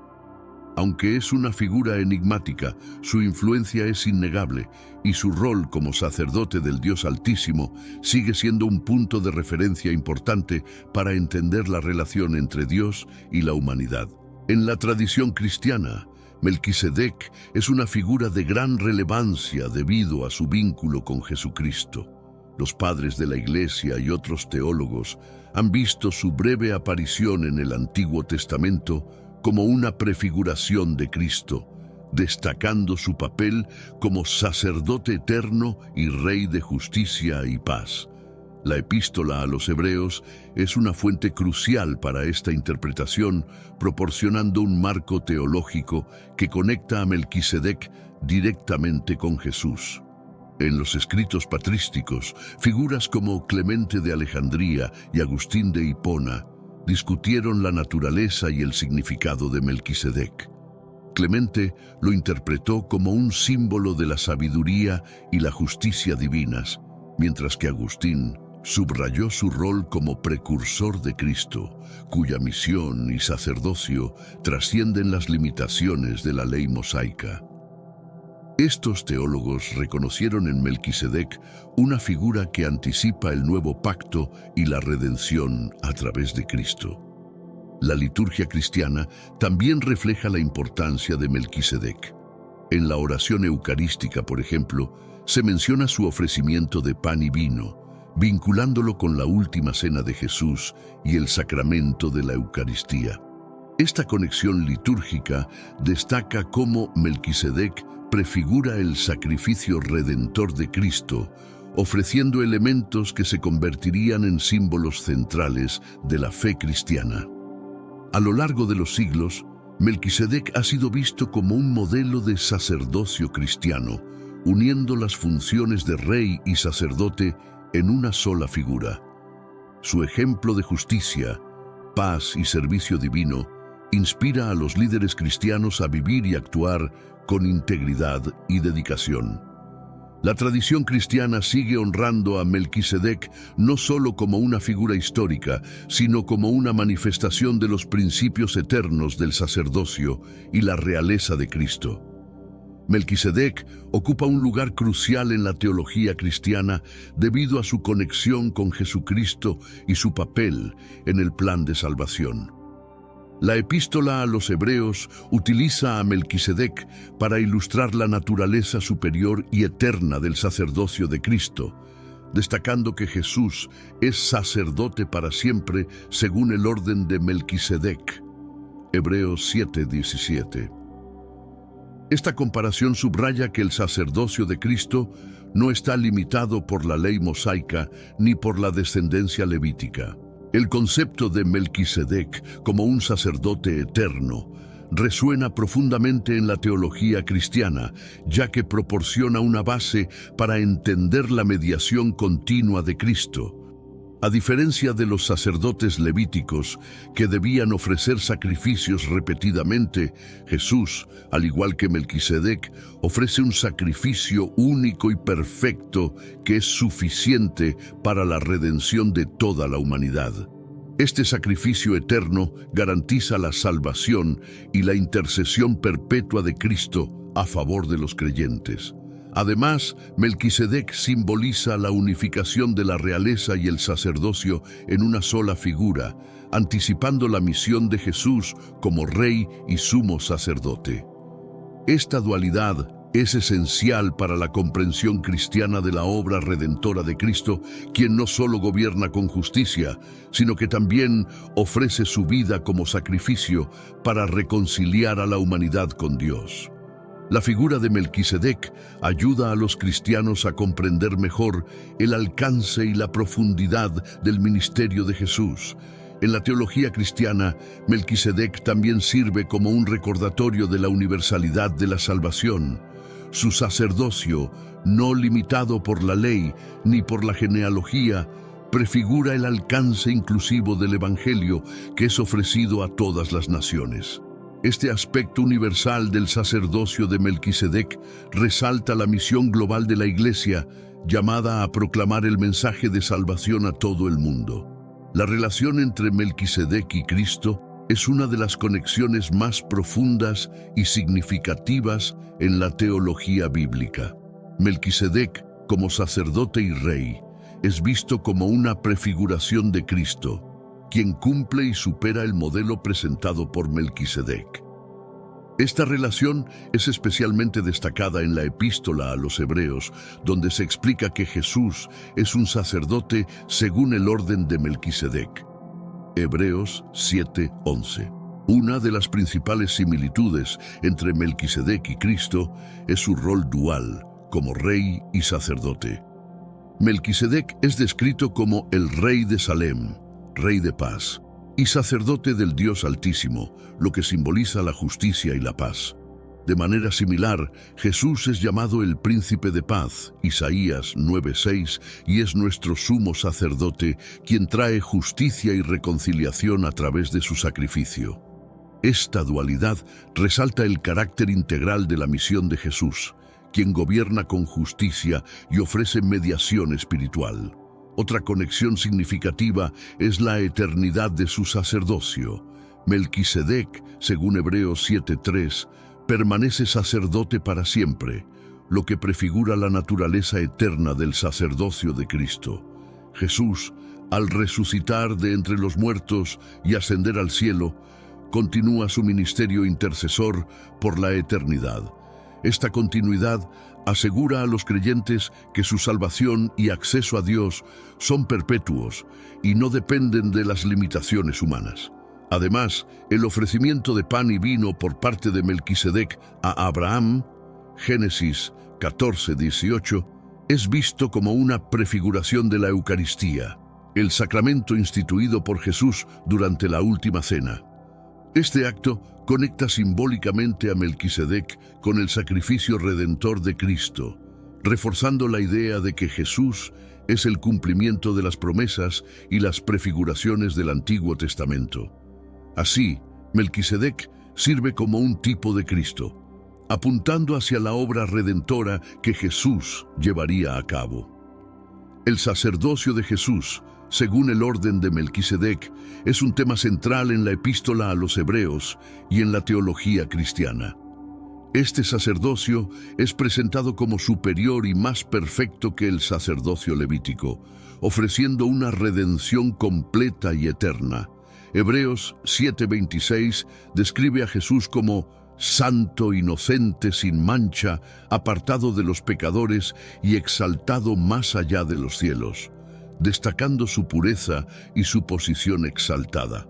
Aunque es una figura enigmática, su influencia es innegable y su rol como sacerdote del Dios Altísimo sigue siendo un punto de referencia importante para entender la relación entre Dios y la humanidad. En la tradición cristiana, Melquisedec es una figura de gran relevancia debido a su vínculo con Jesucristo. Los padres de la Iglesia y otros teólogos han visto su breve aparición en el Antiguo Testamento como una prefiguración de Cristo, destacando su papel como sacerdote eterno y rey de justicia y paz. La epístola a los Hebreos es una fuente crucial para esta interpretación, proporcionando un marco teológico que conecta a Melquisedec directamente con Jesús. En los escritos patrísticos, figuras como Clemente de Alejandría y Agustín de Hipona discutieron la naturaleza y el significado de Melquisedec. Clemente lo interpretó como un símbolo de la sabiduría y la justicia divinas, mientras que Agustín subrayó su rol como precursor de Cristo, cuya misión y sacerdocio trascienden las limitaciones de la ley mosaica. Estos teólogos reconocieron en Melquisedec una figura que anticipa el nuevo pacto y la redención a través de Cristo. La liturgia cristiana también refleja la importancia de Melquisedec. En la oración eucarística, por ejemplo, se menciona su ofrecimiento de pan y vino, vinculándolo con la última cena de Jesús y el sacramento de la Eucaristía. Esta conexión litúrgica destaca cómo Melquisedec prefigura el sacrificio redentor de Cristo, ofreciendo elementos que se convertirían en símbolos centrales de la fe cristiana. A lo largo de los siglos, Melquisedec ha sido visto como un modelo de sacerdocio cristiano, uniendo las funciones de rey y sacerdote en una sola figura. Su ejemplo de justicia, paz y servicio divino inspira a los líderes cristianos a vivir y actuar con integridad y dedicación. La tradición cristiana sigue honrando a Melquisedec no solo como una figura histórica, sino como una manifestación de los principios eternos del sacerdocio y la realeza de Cristo. Melquisedec ocupa un lugar crucial en la teología cristiana debido a su conexión con Jesucristo y su papel en el plan de salvación. La epístola a los Hebreos utiliza a Melquisedec para ilustrar la naturaleza superior y eterna del sacerdocio de Cristo, destacando que Jesús es sacerdote para siempre según el orden de Melquisedec. Hebreos 7:17. Esta comparación subraya que el sacerdocio de Cristo no está limitado por la ley mosaica ni por la descendencia levítica. El concepto de Melquisedec como un sacerdote eterno resuena profundamente en la teología cristiana, ya que proporciona una base para entender la mediación continua de Cristo. A diferencia de los sacerdotes levíticos, que debían ofrecer sacrificios repetidamente, Jesús, al igual que Melquisedec, ofrece un sacrificio único y perfecto que es suficiente para la redención de toda la humanidad. Este sacrificio eterno garantiza la salvación y la intercesión perpetua de Cristo a favor de los creyentes. Además, Melquisedec simboliza la unificación de la realeza y el sacerdocio en una sola figura, anticipando la misión de Jesús como rey y sumo sacerdote. Esta dualidad es esencial para la comprensión cristiana de la obra redentora de Cristo, quien no solo gobierna con justicia, sino que también ofrece su vida como sacrificio para reconciliar a la humanidad con Dios. La figura de Melquisedec ayuda a los cristianos a comprender mejor el alcance y la profundidad del ministerio de Jesús. En la teología cristiana, Melquisedec también sirve como un recordatorio de la universalidad de la salvación. Su sacerdocio, no limitado por la ley ni por la genealogía, prefigura el alcance inclusivo del Evangelio que es ofrecido a todas las naciones. Este aspecto universal del sacerdocio de Melquisedec resalta la misión global de la Iglesia, llamada a proclamar el mensaje de salvación a todo el mundo. La relación entre Melquisedec y Cristo es una de las conexiones más profundas y significativas en la teología bíblica. Melquisedec, como sacerdote y rey, es visto como una prefiguración de Cristo, quien cumple y supera el modelo presentado por Melquisedec. Esta relación es especialmente destacada en la epístola a los Hebreos, donde se explica que Jesús es un sacerdote según el orden de Melquisedec. Hebreos 7:11. Una de las principales similitudes entre Melquisedec y Cristo es su rol dual, como rey y sacerdote. Melquisedec es descrito como el rey de Salem, rey de paz, y sacerdote del Dios Altísimo, lo que simboliza la justicia y la paz. De manera similar, Jesús es llamado el Príncipe de Paz, Isaías 9:6, y es nuestro sumo sacerdote, quien trae justicia y reconciliación a través de su sacrificio. Esta dualidad resalta el carácter integral de la misión de Jesús, quien gobierna con justicia y ofrece mediación espiritual. Otra conexión significativa es la eternidad de su sacerdocio. Melquisedec, según Hebreos 7:3, permanece sacerdote para siempre, lo que prefigura la naturaleza eterna del sacerdocio de Cristo. Jesús, al resucitar de entre los muertos y ascender al cielo, continúa su ministerio intercesor por la eternidad. Esta continuidad asegura a los creyentes que su salvación y acceso a Dios son perpetuos y no dependen de las limitaciones humanas. Además, el ofrecimiento de pan y vino por parte de Melquisedec a Abraham, Génesis 14:18, es visto como una prefiguración de la Eucaristía, el sacramento instituido por Jesús durante la última cena. Este acto conecta simbólicamente a Melquisedec con el sacrificio redentor de Cristo, reforzando la idea de que Jesús es el cumplimiento de las promesas y las prefiguraciones del Antiguo Testamento. Así, Melquisedec sirve como un tipo de Cristo, apuntando hacia la obra redentora que Jesús llevaría a cabo. El sacerdocio de Jesús, según el orden de Melquisedec, es un tema central en la epístola a los Hebreos y en la teología cristiana. Este sacerdocio es presentado como superior y más perfecto que el sacerdocio levítico, ofreciendo una redención completa y eterna. Hebreos 7:26 describe a Jesús como santo, inocente, sin mancha, apartado de los pecadores y exaltado más allá de los cielos, destacando su pureza y su posición exaltada.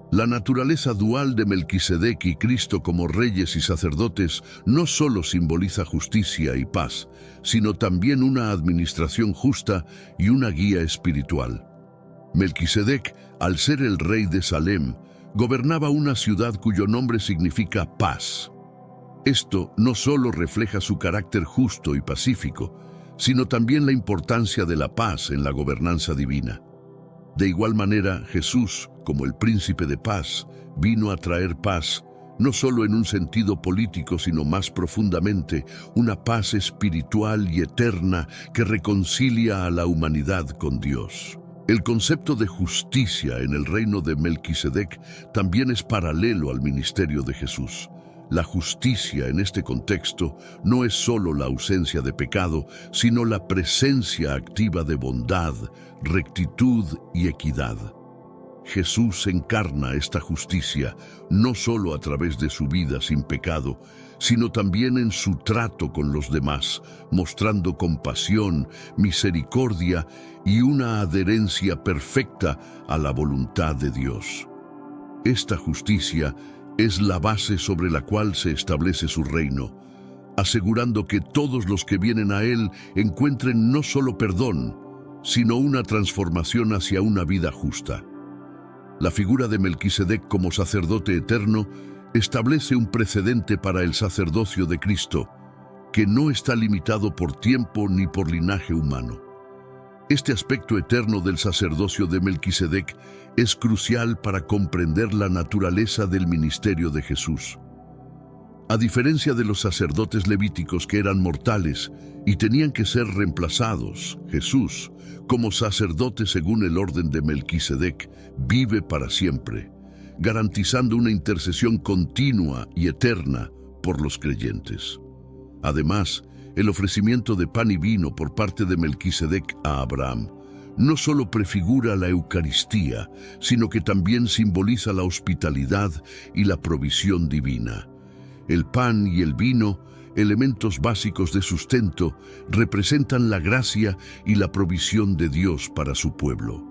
La naturaleza dual de Melquisedec y Cristo como reyes y sacerdotes no solo simboliza justicia y paz, sino también una administración justa y una guía espiritual. Melquisedec, al ser el rey de Salem, gobernaba una ciudad cuyo nombre significa paz. Esto no solo refleja su carácter justo y pacífico, sino también la importancia de la paz en la gobernanza divina. De igual manera, Jesús, como el príncipe de paz, vino a traer paz, no solo en un sentido político, sino más profundamente, una paz espiritual y eterna que reconcilia a la humanidad con Dios. El concepto de justicia en el reino de Melquisedec también es paralelo al ministerio de Jesús. La justicia en este contexto no es solo la ausencia de pecado, sino la presencia activa de bondad, rectitud y equidad. Jesús encarna esta justicia no solo a través de su vida sin pecado, sino también en su trato con los demás, mostrando compasión, misericordia y una adherencia perfecta a la voluntad de Dios. Esta justicia es la base sobre la cual se establece su reino, asegurando que todos los que vienen a Él encuentren no solo perdón, sino una transformación hacia una vida justa. La figura de Melquisedec como sacerdote eterno establece un precedente para el sacerdocio de Cristo, que no está limitado por tiempo ni por linaje humano. Este aspecto eterno del sacerdocio de Melquisedec es crucial para comprender la naturaleza del ministerio de Jesús. A diferencia de los sacerdotes levíticos que eran mortales y tenían que ser reemplazados, Jesús, como sacerdote según el orden de Melquisedec, vive para siempre, garantizando una intercesión continua y eterna por los creyentes. Además, el ofrecimiento de pan y vino por parte de Melquisedec a Abraham no solo prefigura la Eucaristía, sino que también simboliza la hospitalidad y la provisión divina. El pan y el vino, elementos básicos de sustento, representan la gracia y la provisión de Dios para su pueblo.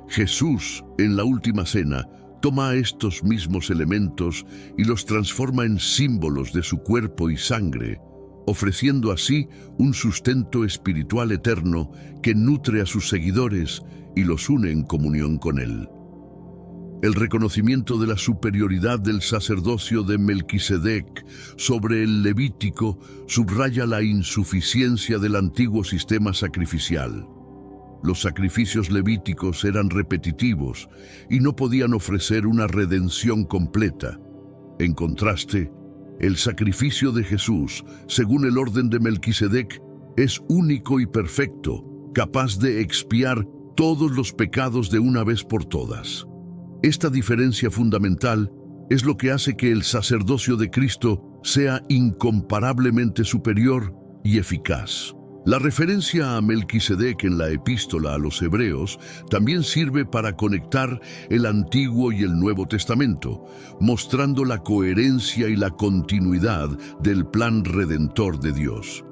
Jesús, en la última cena, toma estos mismos elementos y los transforma en símbolos de su cuerpo y sangre, ofreciendo así un sustento espiritual eterno que nutre a sus seguidores y los une en comunión con Él. El reconocimiento de la superioridad del sacerdocio de Melquisedec sobre el levítico subraya la insuficiencia del antiguo sistema sacrificial. Los sacrificios levíticos eran repetitivos y no podían ofrecer una redención completa. En contraste, el sacrificio de Jesús, según el orden de Melquisedec, es único y perfecto, capaz de expiar todos los pecados de una vez por todas. Esta diferencia fundamental es lo que hace que el sacerdocio de Cristo sea incomparablemente superior y eficaz. La referencia a Melquisedec en la epístola a los Hebreos también sirve para conectar el Antiguo y el Nuevo Testamento, mostrando la coherencia y la continuidad del plan redentor de Dios.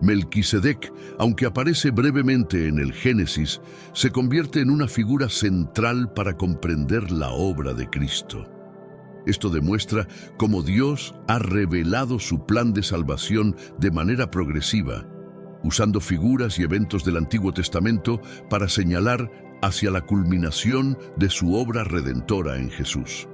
Melquisedec, aunque aparece brevemente en el Génesis, se convierte en una figura central para comprender la obra de Cristo. Esto demuestra cómo Dios ha revelado su plan de salvación de manera progresiva, usando figuras y eventos del Antiguo Testamento para señalar hacia la culminación de su obra redentora en Jesús.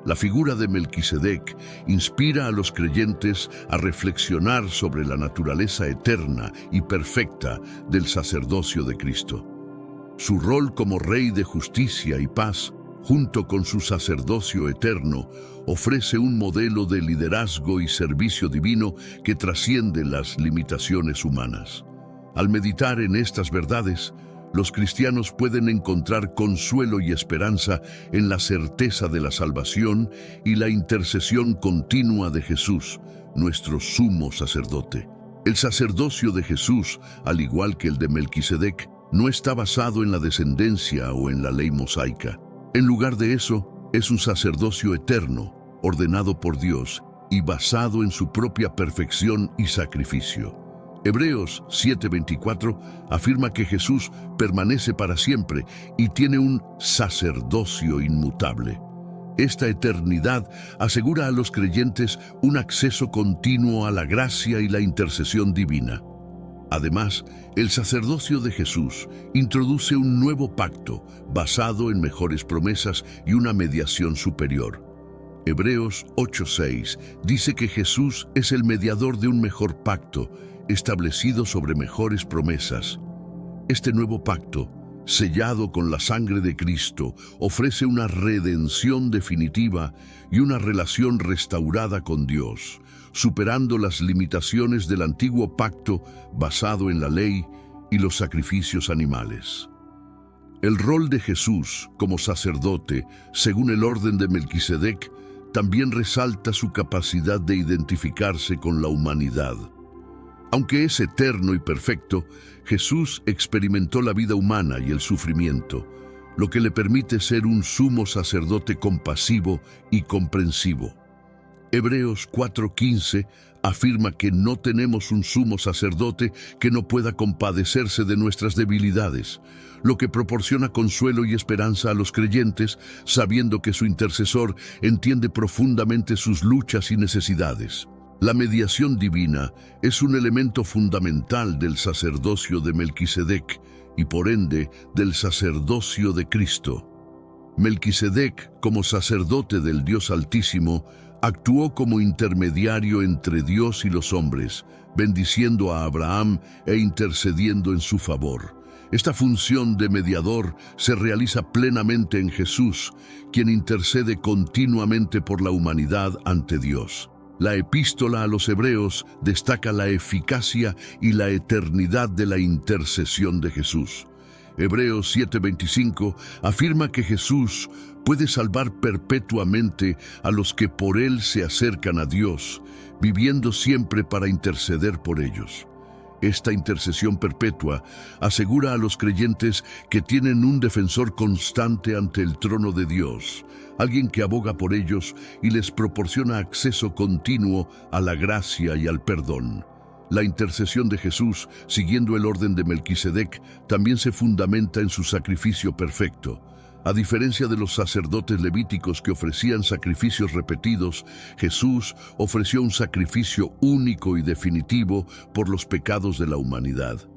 La figura de Melquisedec inspira a los creyentes a reflexionar sobre la naturaleza eterna y perfecta del sacerdocio de Cristo. Su rol como Rey de justicia y paz junto con su sacerdocio eterno, ofrece un modelo de liderazgo y servicio divino que trasciende las limitaciones humanas. Al meditar en estas verdades, los cristianos pueden encontrar consuelo y esperanza en la certeza de la salvación y la intercesión continua de Jesús, nuestro sumo sacerdote. El sacerdocio de Jesús, al igual que el de Melquisedec, no está basado en la descendencia o en la ley mosaica. En lugar de eso, es un sacerdocio eterno, ordenado por Dios y basado en su propia perfección y sacrificio. Hebreos 7:24 afirma que Jesús permanece para siempre y tiene un sacerdocio inmutable. Esta eternidad asegura a los creyentes un acceso continuo a la gracia y la intercesión divina. Además, el sacerdocio de Jesús introduce un nuevo pacto basado en mejores promesas y una mediación superior. Hebreos 8:6 dice que Jesús es el mediador de un mejor pacto, establecido sobre mejores promesas. Este nuevo pacto, sellado con la sangre de Cristo, ofrece una redención definitiva y una relación restaurada con Dios, superando las limitaciones del antiguo pacto basado en la ley y los sacrificios animales. El rol de Jesús como sacerdote, según el orden de Melquisedec, también resalta su capacidad de identificarse con la humanidad. Aunque es eterno y perfecto, Jesús experimentó la vida humana y el sufrimiento, lo que le permite ser un sumo sacerdote compasivo y comprensivo. Hebreos 4:15 afirma que no tenemos un sumo sacerdote que no pueda compadecerse de nuestras debilidades, lo que proporciona consuelo y esperanza a los creyentes, sabiendo que su intercesor entiende profundamente sus luchas y necesidades. La mediación divina es un elemento fundamental del sacerdocio de Melquisedec y por ende del sacerdocio de Cristo. Melquisedec, como sacerdote del Dios Altísimo, actuó como intermediario entre Dios y los hombres, bendiciendo a Abraham e intercediendo en su favor. Esta función de mediador se realiza plenamente en Jesús, quien intercede continuamente por la humanidad ante Dios. La epístola a los Hebreos destaca la eficacia y la eternidad de la intercesión de Jesús. Hebreos 7:25 afirma que Jesús puede salvar perpetuamente a los que por Él se acercan a Dios, viviendo siempre para interceder por ellos. Esta intercesión perpetua asegura a los creyentes que tienen un defensor constante ante el trono de Dios, alguien que aboga por ellos y les proporciona acceso continuo a la gracia y al perdón. La intercesión de Jesús, siguiendo el orden de Melquisedec, también se fundamenta en su sacrificio perfecto. A diferencia de los sacerdotes levíticos que ofrecían sacrificios repetidos, Jesús ofreció un sacrificio único y definitivo por los pecados de la humanidad.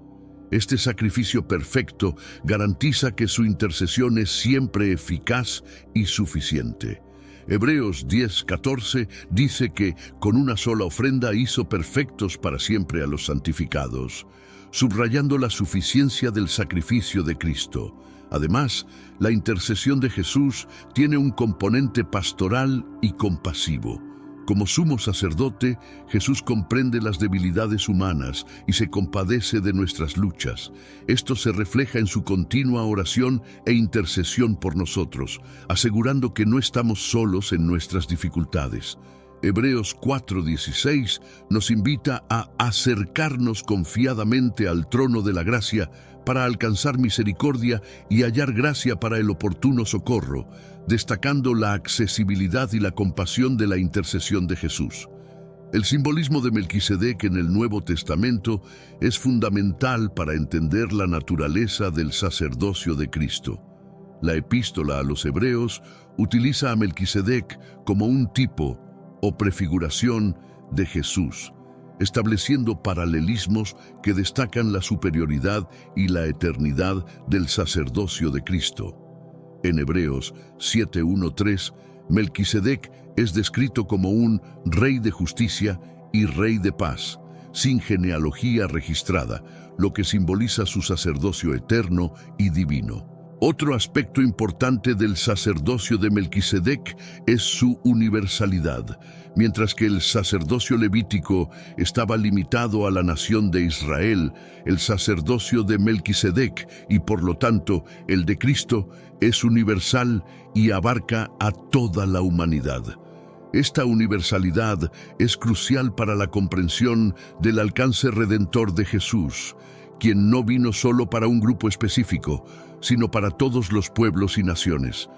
Este sacrificio perfecto garantiza que su intercesión es siempre eficaz y suficiente. Hebreos 10:14 dice que con una sola ofrenda hizo perfectos para siempre a los santificados, subrayando la suficiencia del sacrificio de Cristo. Además, la intercesión de Jesús tiene un componente pastoral y compasivo. Como sumo sacerdote, Jesús comprende las debilidades humanas y se compadece de nuestras luchas. Esto se refleja en su continua oración e intercesión por nosotros, asegurando que no estamos solos en nuestras dificultades. Hebreos 4:16 nos invita a acercarnos confiadamente al trono de la gracia para alcanzar misericordia y hallar gracia para el oportuno socorro, destacando la accesibilidad y la compasión de la intercesión de Jesús. El simbolismo de Melquisedec en el Nuevo Testamento es fundamental para entender la naturaleza del sacerdocio de Cristo. La epístola a los Hebreos utiliza a Melquisedec como un tipo o prefiguración de Jesús, estableciendo paralelismos que destacan la superioridad y la eternidad del sacerdocio de Cristo. En Hebreos 7:1-3, Melquisedec es descrito como un rey de justicia y rey de paz, sin genealogía registrada, lo que simboliza su sacerdocio eterno y divino. Otro aspecto importante del sacerdocio de Melquisedec es su universalidad. Mientras que el sacerdocio levítico estaba limitado a la nación de Israel, el sacerdocio de Melquisedec, y por lo tanto el de Cristo, es universal y abarca a toda la humanidad. Esta universalidad es crucial para la comprensión del alcance redentor de Jesús, quien no vino solo para un grupo específico, sino para todos los pueblos y naciones.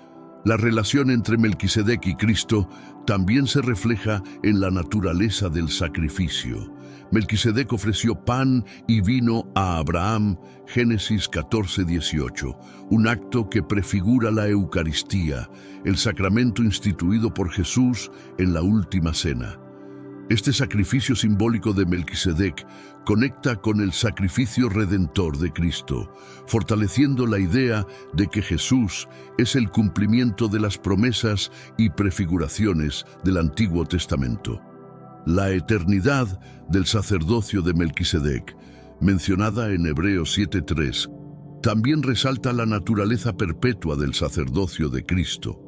La relación entre Melquisedec y Cristo también se refleja en la naturaleza del sacrificio. Melquisedec ofreció pan y vino a Abraham, Génesis 14:18, un acto que prefigura la Eucaristía, el sacramento instituido por Jesús en la última cena. Este sacrificio simbólico de Melquisedec conecta con el sacrificio redentor de Cristo, fortaleciendo la idea de que Jesús es el cumplimiento de las promesas y prefiguraciones del Antiguo Testamento. La eternidad del sacerdocio de Melquisedec, mencionada en Hebreos 7:3, también resalta la naturaleza perpetua del sacerdocio de Cristo.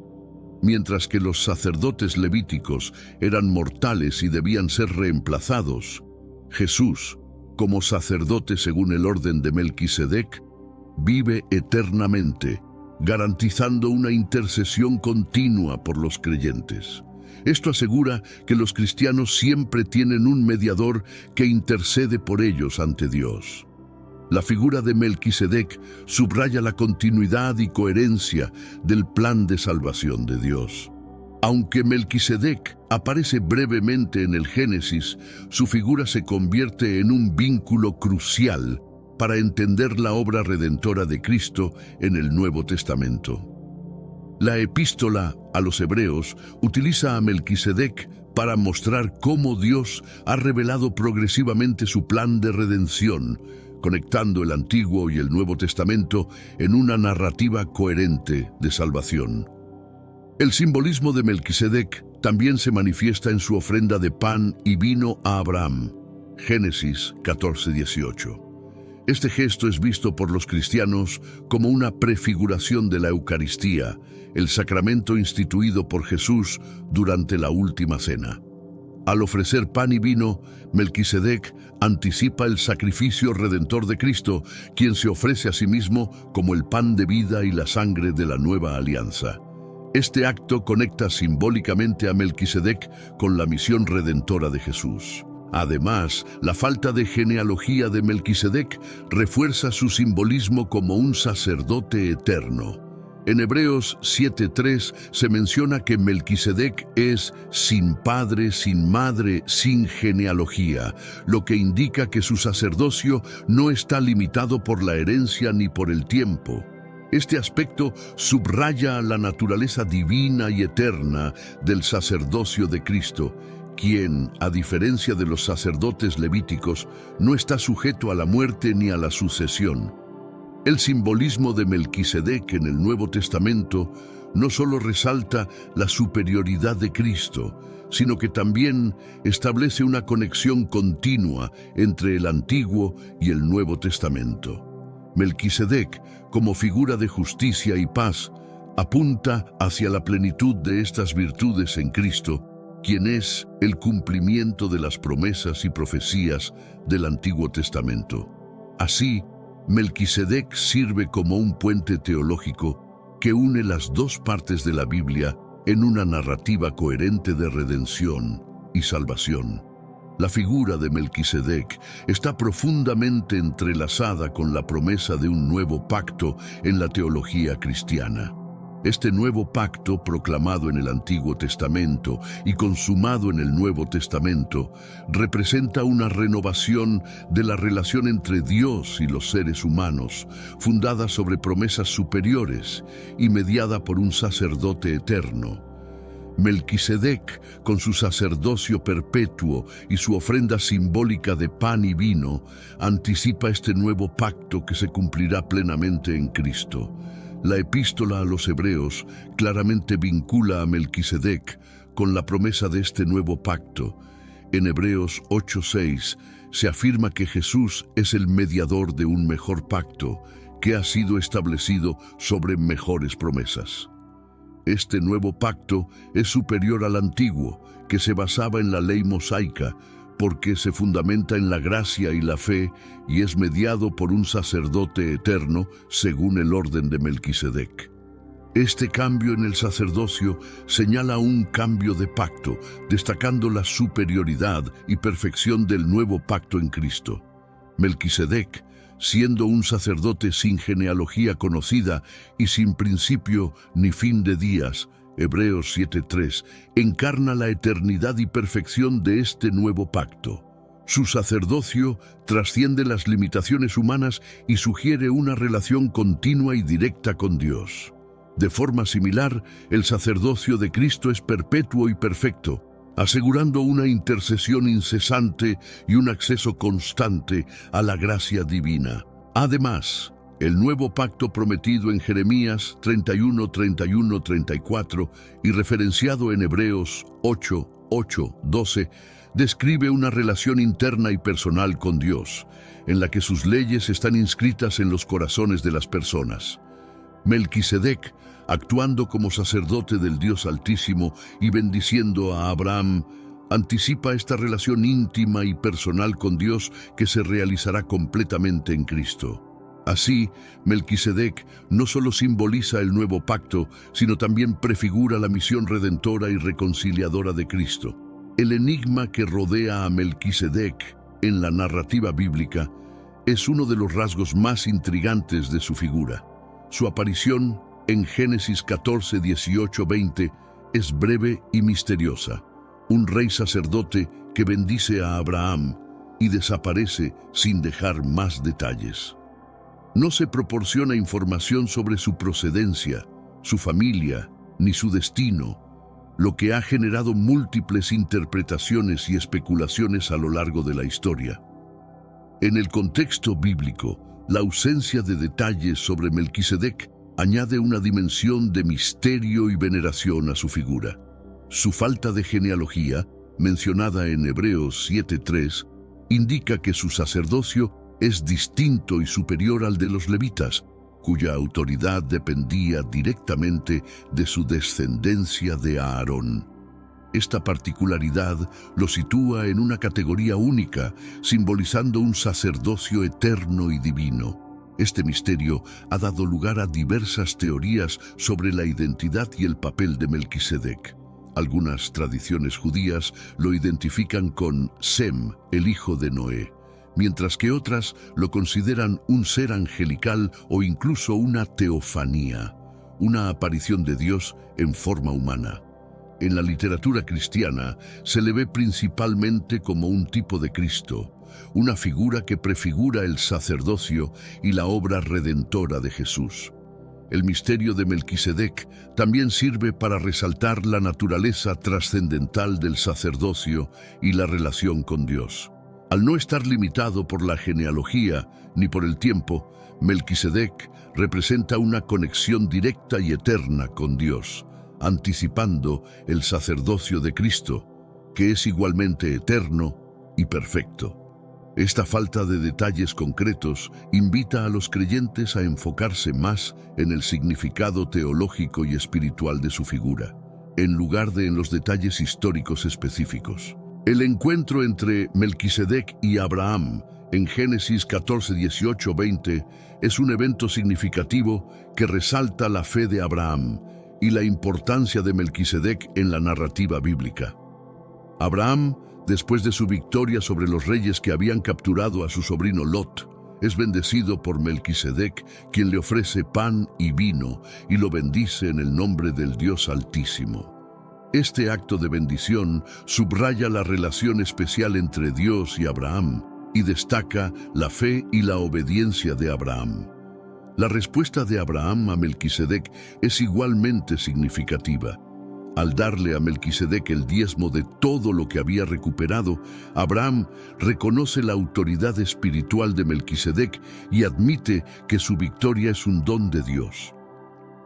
Mientras que los sacerdotes levíticos eran mortales y debían ser reemplazados, Jesús, como sacerdote según el orden de Melquisedec, vive eternamente, garantizando una intercesión continua por los creyentes. Esto asegura que los cristianos siempre tienen un mediador que intercede por ellos ante Dios. La figura de Melquisedec subraya la continuidad y coherencia del plan de salvación de Dios. Aunque Melquisedec aparece brevemente en el Génesis, su figura se convierte en un vínculo crucial para entender la obra redentora de Cristo en el Nuevo Testamento. La epístola a los Hebreos utiliza a Melquisedec para mostrar cómo Dios ha revelado progresivamente su plan de redención, conectando el Antiguo y el Nuevo Testamento en una narrativa coherente de salvación. El simbolismo de Melquisedec también se manifiesta en su ofrenda de pan y vino a Abraham, Génesis 14:18. Este gesto es visto por los cristianos como una prefiguración de la Eucaristía, el sacramento instituido por Jesús durante la última cena. Al ofrecer pan y vino, Melquisedec anticipa el sacrificio redentor de Cristo, quien se ofrece a sí mismo como el pan de vida y la sangre de la nueva alianza. Este acto conecta simbólicamente a Melquisedec con la misión redentora de Jesús. Además, la falta de genealogía de Melquisedec refuerza su simbolismo como un sacerdote eterno. En Hebreos 7:3 se menciona que Melquisedec es sin padre, sin madre, sin genealogía, lo que indica que su sacerdocio no está limitado por la herencia ni por el tiempo. Este aspecto subraya la naturaleza divina y eterna del sacerdocio de Cristo, quien, a diferencia de los sacerdotes levíticos, no está sujeto a la muerte ni a la sucesión. El simbolismo de Melquisedec en el Nuevo Testamento no solo resalta la superioridad de Cristo, sino que también establece una conexión continua entre el Antiguo y el Nuevo Testamento. Melquisedec, como figura de justicia y paz, apunta hacia la plenitud de estas virtudes en Cristo, quien es el cumplimiento de las promesas y profecías del Antiguo Testamento. Así, Melquisedec sirve como un puente teológico que une las dos partes de la Biblia en una narrativa coherente de redención y salvación. La figura de Melquisedec está profundamente entrelazada con la promesa de un nuevo pacto en la teología cristiana. Este nuevo pacto, proclamado en el Antiguo Testamento y consumado en el Nuevo Testamento, representa una renovación de la relación entre Dios y los seres humanos, fundada sobre promesas superiores y mediada por un sacerdote eterno. Melquisedec, con su sacerdocio perpetuo y su ofrenda simbólica de pan y vino, anticipa este nuevo pacto que se cumplirá plenamente en Cristo. La epístola a los Hebreos claramente vincula a Melquisedec con la promesa de este nuevo pacto. En Hebreos 8:6 se afirma que Jesús es el mediador de un mejor pacto, que ha sido establecido sobre mejores promesas. Este nuevo pacto es superior al antiguo, que se basaba en la ley mosaica, porque se fundamenta en la gracia y la fe y es mediado por un sacerdote eterno según el orden de Melquisedec. Este cambio en el sacerdocio señala un cambio de pacto, destacando la superioridad y perfección del nuevo pacto en Cristo. Melquisedec, siendo un sacerdote sin genealogía conocida y sin principio ni fin de días, Hebreos 7:3, encarna la eternidad y perfección de este nuevo pacto. Su sacerdocio trasciende las limitaciones humanas y sugiere una relación continua y directa con Dios. De forma similar, el sacerdocio de Cristo es perpetuo y perfecto, asegurando una intercesión incesante y un acceso constante a la gracia divina. Además, el nuevo pacto prometido en Jeremías 31, 31, 34 y referenciado en Hebreos 8, 8, 12, describe una relación interna y personal con Dios, en la que sus leyes están inscritas en los corazones de las personas. Melquisedec, actuando como sacerdote del Dios Altísimo y bendiciendo a Abraham, anticipa esta relación íntima y personal con Dios que se realizará completamente en Cristo. Así, Melquisedec no solo simboliza el nuevo pacto, sino también prefigura la misión redentora y reconciliadora de Cristo. El enigma que rodea a Melquisedec en la narrativa bíblica es uno de los rasgos más intrigantes de su figura. Su aparición en Génesis 14, 18, 20 es breve y misteriosa. Un rey sacerdote que bendice a Abraham y desaparece sin dejar más detalles. No se proporciona información sobre su procedencia, su familia, ni su destino, lo que ha generado múltiples interpretaciones y especulaciones a lo largo de la historia. En el contexto bíblico, la ausencia de detalles sobre Melquisedec añade una dimensión de misterio y veneración a su figura. Su falta de genealogía, mencionada en Hebreos 7:3, indica que su sacerdocio es distinto y superior al de los levitas, cuya autoridad dependía directamente de su descendencia de Aarón. Esta particularidad lo sitúa en una categoría única, simbolizando un sacerdocio eterno y divino. Este misterio ha dado lugar a diversas teorías sobre la identidad y el papel de Melquisedec. Algunas tradiciones judías lo identifican con Sem, el hijo de Noé, mientras que otras lo consideran un ser angelical o incluso una teofanía, una aparición de Dios en forma humana. En la literatura cristiana se le ve principalmente como un tipo de Cristo, una figura que prefigura el sacerdocio y la obra redentora de Jesús. El misterio de Melquisedec también sirve para resaltar la naturaleza trascendental del sacerdocio y la relación con Dios. Al no estar limitado por la genealogía ni por el tiempo, Melquisedec representa una conexión directa y eterna con Dios, anticipando el sacerdocio de Cristo, que es igualmente eterno y perfecto. Esta falta de detalles concretos invita a los creyentes a enfocarse más en el significado teológico y espiritual de su figura, en lugar de en los detalles históricos específicos. El encuentro entre Melquisedec y Abraham en Génesis 14, 18, 20 es un evento significativo que resalta la fe de Abraham y la importancia de Melquisedec en la narrativa bíblica. Abraham, después de su victoria sobre los reyes que habían capturado a su sobrino Lot, es bendecido por Melquisedec, quien le ofrece pan y vino y lo bendice en el nombre del Dios Altísimo. Este acto de bendición subraya la relación especial entre Dios y Abraham y destaca la fe y la obediencia de Abraham. La respuesta de Abraham a Melquisedec es igualmente significativa. Al darle a Melquisedec el diezmo de todo lo que había recuperado, Abraham reconoce la autoridad espiritual de Melquisedec y admite que su victoria es un don de Dios.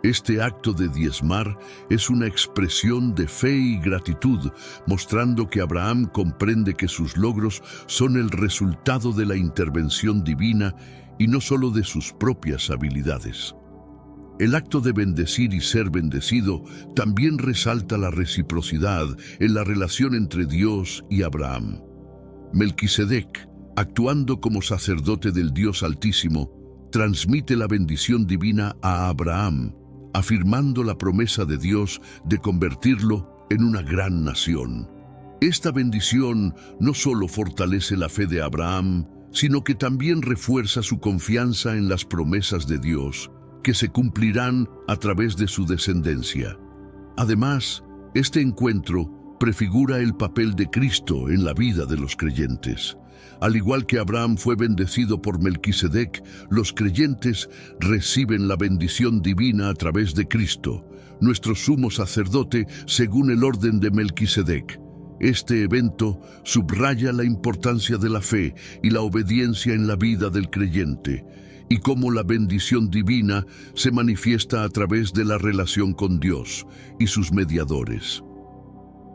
Este acto de diezmar es una expresión de fe y gratitud, mostrando que Abraham comprende que sus logros son el resultado de la intervención divina y no solo de sus propias habilidades. El acto de bendecir y ser bendecido también resalta la reciprocidad en la relación entre Dios y Abraham. Melquisedec, actuando como sacerdote del Dios Altísimo, transmite la bendición divina a Abraham, afirmando la promesa de Dios de convertirlo en una gran nación. Esta bendición no solo fortalece la fe de Abraham, sino que también refuerza su confianza en las promesas de Dios, que se cumplirán a través de su descendencia. Además, este encuentro prefigura el papel de Cristo en la vida de los creyentes. Al igual que Abraham fue bendecido por Melquisedec, los creyentes reciben la bendición divina a través de Cristo, nuestro sumo sacerdote según el orden de Melquisedec. Este evento subraya la importancia de la fe y la obediencia en la vida del creyente, y cómo la bendición divina se manifiesta a través de la relación con Dios y sus mediadores.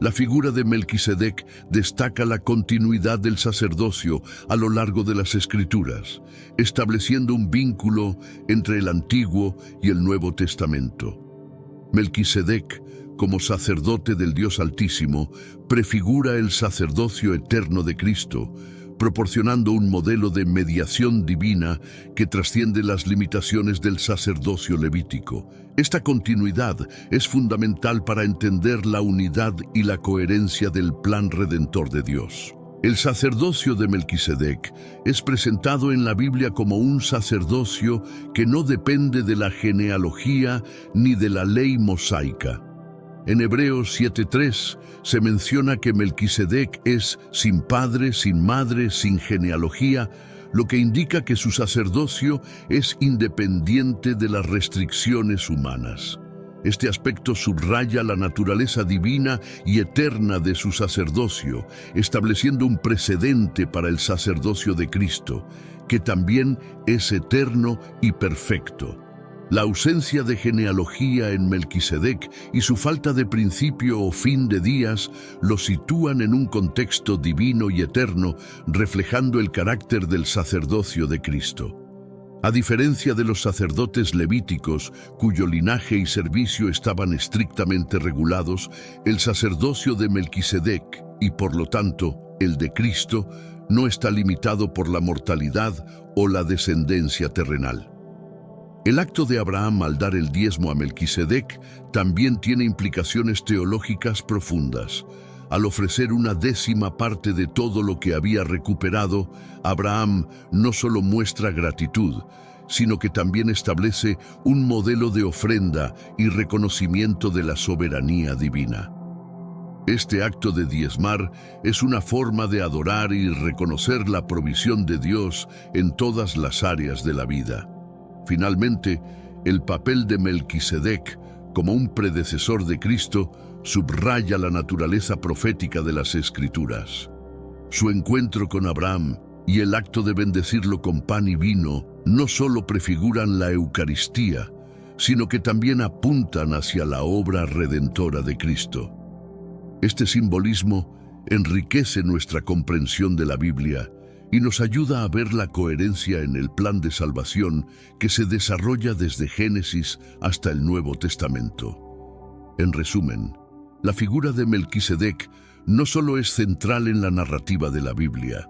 La figura de Melquisedec destaca la continuidad del sacerdocio a lo largo de las Escrituras, estableciendo un vínculo entre el Antiguo y el Nuevo Testamento. Melquisedec, como sacerdote del Dios Altísimo, prefigura el sacerdocio eterno de Cristo, proporcionando un modelo de mediación divina que trasciende las limitaciones del sacerdocio levítico. Esta continuidad es fundamental para entender la unidad y la coherencia del plan redentor de Dios. El sacerdocio de Melquisedec es presentado en la Biblia como un sacerdocio que no depende de la genealogía ni de la ley mosaica. En Hebreos 7:3 se menciona que Melquisedec es sin padre, sin madre, sin genealogía, lo que indica que su sacerdocio es independiente de las restricciones humanas. Este aspecto subraya la naturaleza divina y eterna de su sacerdocio, estableciendo un precedente para el sacerdocio de Cristo, que también es eterno y perfecto. La ausencia de genealogía en Melquisedec y su falta de principio o fin de días lo sitúan en un contexto divino y eterno, reflejando el carácter del sacerdocio de Cristo. A diferencia de los sacerdotes levíticos, cuyo linaje y servicio estaban estrictamente regulados, el sacerdocio de Melquisedec, y por lo tanto el de Cristo, no está limitado por la mortalidad o la descendencia terrenal. El acto de Abraham al dar el diezmo a Melquisedec también tiene implicaciones teológicas profundas. Al ofrecer una décima parte de todo lo que había recuperado, Abraham no solo muestra gratitud, sino que también establece un modelo de ofrenda y reconocimiento de la soberanía divina. Este acto de diezmar es una forma de adorar y reconocer la provisión de Dios en todas las áreas de la vida. Finalmente, el papel de Melquisedec como un predecesor de Cristo subraya la naturaleza profética de las Escrituras. Su encuentro con Abraham y el acto de bendecirlo con pan y vino no solo prefiguran la Eucaristía, sino que también apuntan hacia la obra redentora de Cristo. Este simbolismo enriquece nuestra comprensión de la Biblia y nos ayuda a ver la coherencia en el plan de salvación que se desarrolla desde Génesis hasta el Nuevo Testamento. En resumen, la figura de Melquisedec no solo es central en la narrativa de la Biblia,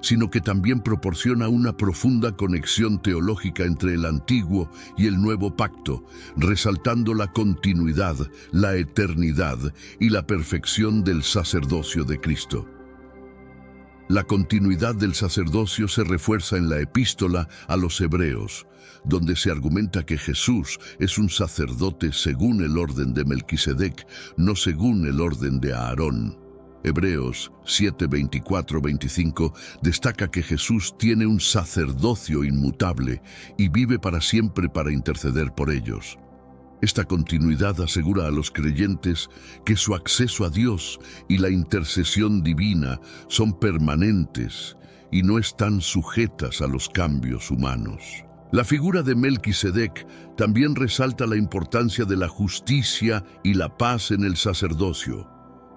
sino que también proporciona una profunda conexión teológica entre el Antiguo y el Nuevo Pacto, resaltando la continuidad, la eternidad y la perfección del sacerdocio de Cristo. La continuidad del sacerdocio se refuerza en la epístola a los Hebreos, donde se argumenta que Jesús es un sacerdote según el orden de Melquisedec, no según el orden de Aarón. Hebreos 7:24-25 destaca que Jesús tiene un sacerdocio inmutable y vive para siempre para interceder por ellos. Esta continuidad asegura a los creyentes que su acceso a Dios y la intercesión divina son permanentes y no están sujetas a los cambios humanos. La figura de Melquisedec también resalta la importancia de la justicia y la paz en el sacerdocio.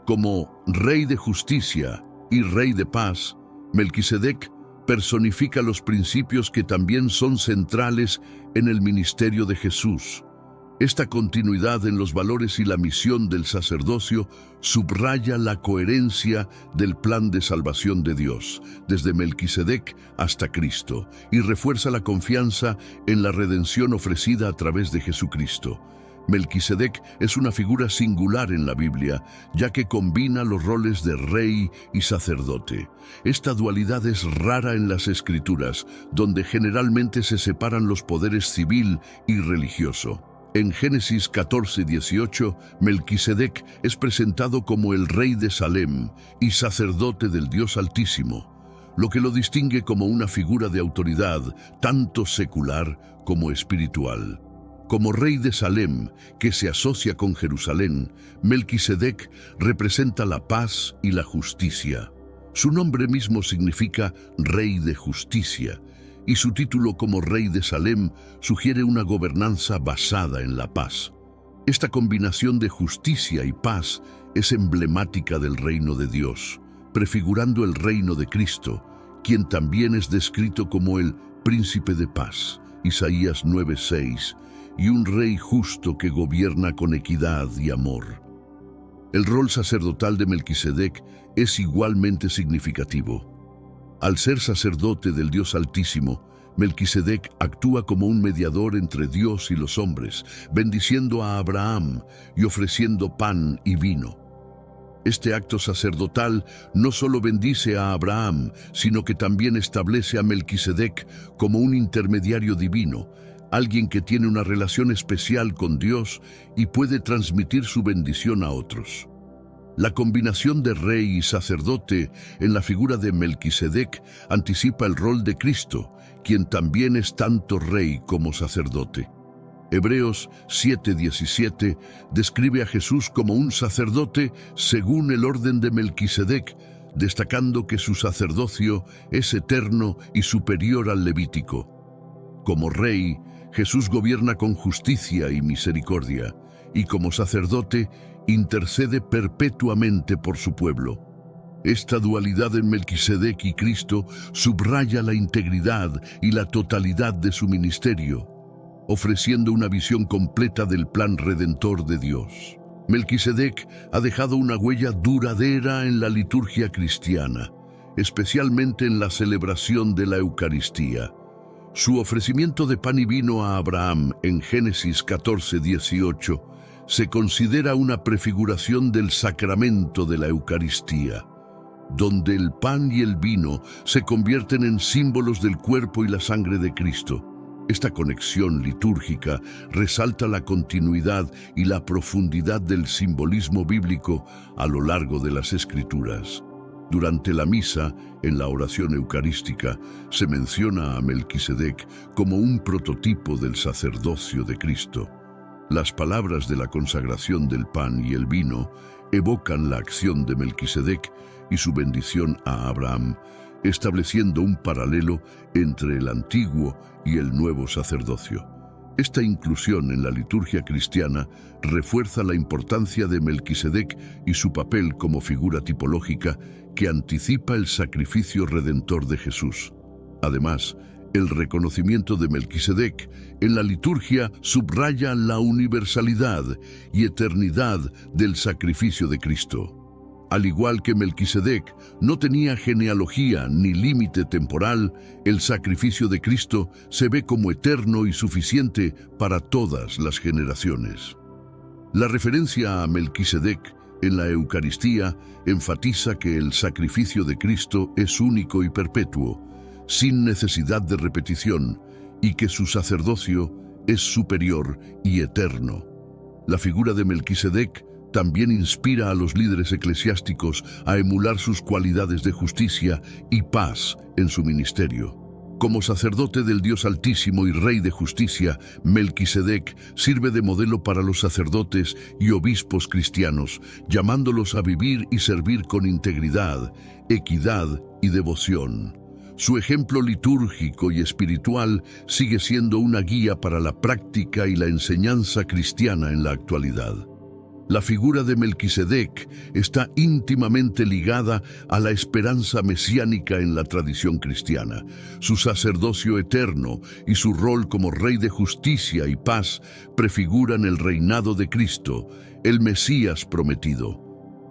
Como Rey de Justicia y Rey de Paz, Melquisedec personifica los principios que también son centrales en el ministerio de Jesús. Esta continuidad en los valores y la misión del sacerdocio subraya la coherencia del plan de salvación de Dios, desde Melquisedec hasta Cristo, y refuerza la confianza en la redención ofrecida a través de Jesucristo. Melquisedec es una figura singular en la Biblia, ya que combina los roles de rey y sacerdote. Esta dualidad es rara en las Escrituras, donde generalmente se separan los poderes civil y religioso. En Génesis 14:18, Melquisedec es presentado como el rey de Salem y sacerdote del Dios Altísimo, lo que lo distingue como una figura de autoridad tanto secular como espiritual. Como rey de Salem, que se asocia con Jerusalén, Melquisedec representa la paz y la justicia. Su nombre mismo significa Rey de Justicia, y su título como Rey de Salem sugiere una gobernanza basada en la paz. Esta combinación de justicia y paz es emblemática del reino de Dios, prefigurando el reino de Cristo, quien también es descrito como el Príncipe de Paz, Isaías 9:6, y un rey justo que gobierna con equidad y amor. El rol sacerdotal de Melquisedec es igualmente significativo. Al ser sacerdote del Dios Altísimo, Melquisedec actúa como un mediador entre Dios y los hombres, bendiciendo a Abraham y ofreciendo pan y vino. Este acto sacerdotal no solo bendice a Abraham, sino que también establece a Melquisedec como un intermediario divino, alguien que tiene una relación especial con Dios y puede transmitir su bendición a otros. La combinación de rey y sacerdote en la figura de Melquisedec anticipa el rol de Cristo, quien también es tanto rey como sacerdote. Hebreos 7:17 describe a Jesús como un sacerdote según el orden de Melquisedec, destacando que su sacerdocio es eterno y superior al levítico. Como rey, Jesús gobierna con justicia y misericordia, y como sacerdote, intercede perpetuamente por su pueblo. Esta dualidad en Melquisedec y Cristo subraya la integridad y la totalidad de su ministerio, ofreciendo una visión completa del plan redentor de Dios. Melquisedec ha dejado una huella duradera en la liturgia cristiana, especialmente en la celebración de la Eucaristía. Su ofrecimiento de pan y vino a Abraham en Génesis 14:18 se considera una prefiguración del sacramento de la Eucaristía, donde el pan y el vino se convierten en símbolos del cuerpo y la sangre de Cristo. Esta conexión litúrgica resalta la continuidad y la profundidad del simbolismo bíblico a lo largo de las Escrituras. Durante la misa, en la oración eucarística, se menciona a Melquisedec como un prototipo del sacerdocio de Cristo. Las palabras de la consagración del pan y el vino evocan la acción de Melquisedec y su bendición a Abraham, estableciendo un paralelo entre el antiguo y el nuevo sacerdocio. Esta inclusión en la liturgia cristiana refuerza la importancia de Melquisedec y su papel como figura tipológica que anticipa el sacrificio redentor de Jesús. Además, el reconocimiento de Melquisedec en la liturgia subraya la universalidad y eternidad del sacrificio de Cristo. Al igual que Melquisedec no tenía genealogía ni límite temporal, el sacrificio de Cristo se ve como eterno y suficiente para todas las generaciones. La referencia a Melquisedec en la Eucaristía enfatiza que el sacrificio de Cristo es único y perpetuo, sin necesidad de repetición, y que su sacerdocio es superior y eterno. La figura de Melquisedec también inspira a los líderes eclesiásticos a emular sus cualidades de justicia y paz en su ministerio. Como sacerdote del Dios Altísimo y Rey de Justicia, Melquisedec sirve de modelo para los sacerdotes y obispos cristianos, llamándolos a vivir y servir con integridad, equidad y devoción. Su ejemplo litúrgico y espiritual sigue siendo una guía para la práctica y la enseñanza cristiana en la actualidad. La figura de Melquisedec está íntimamente ligada a la esperanza mesiánica en la tradición cristiana. Su sacerdocio eterno y su rol como Rey de justicia y paz prefiguran el reinado de Cristo, el Mesías prometido.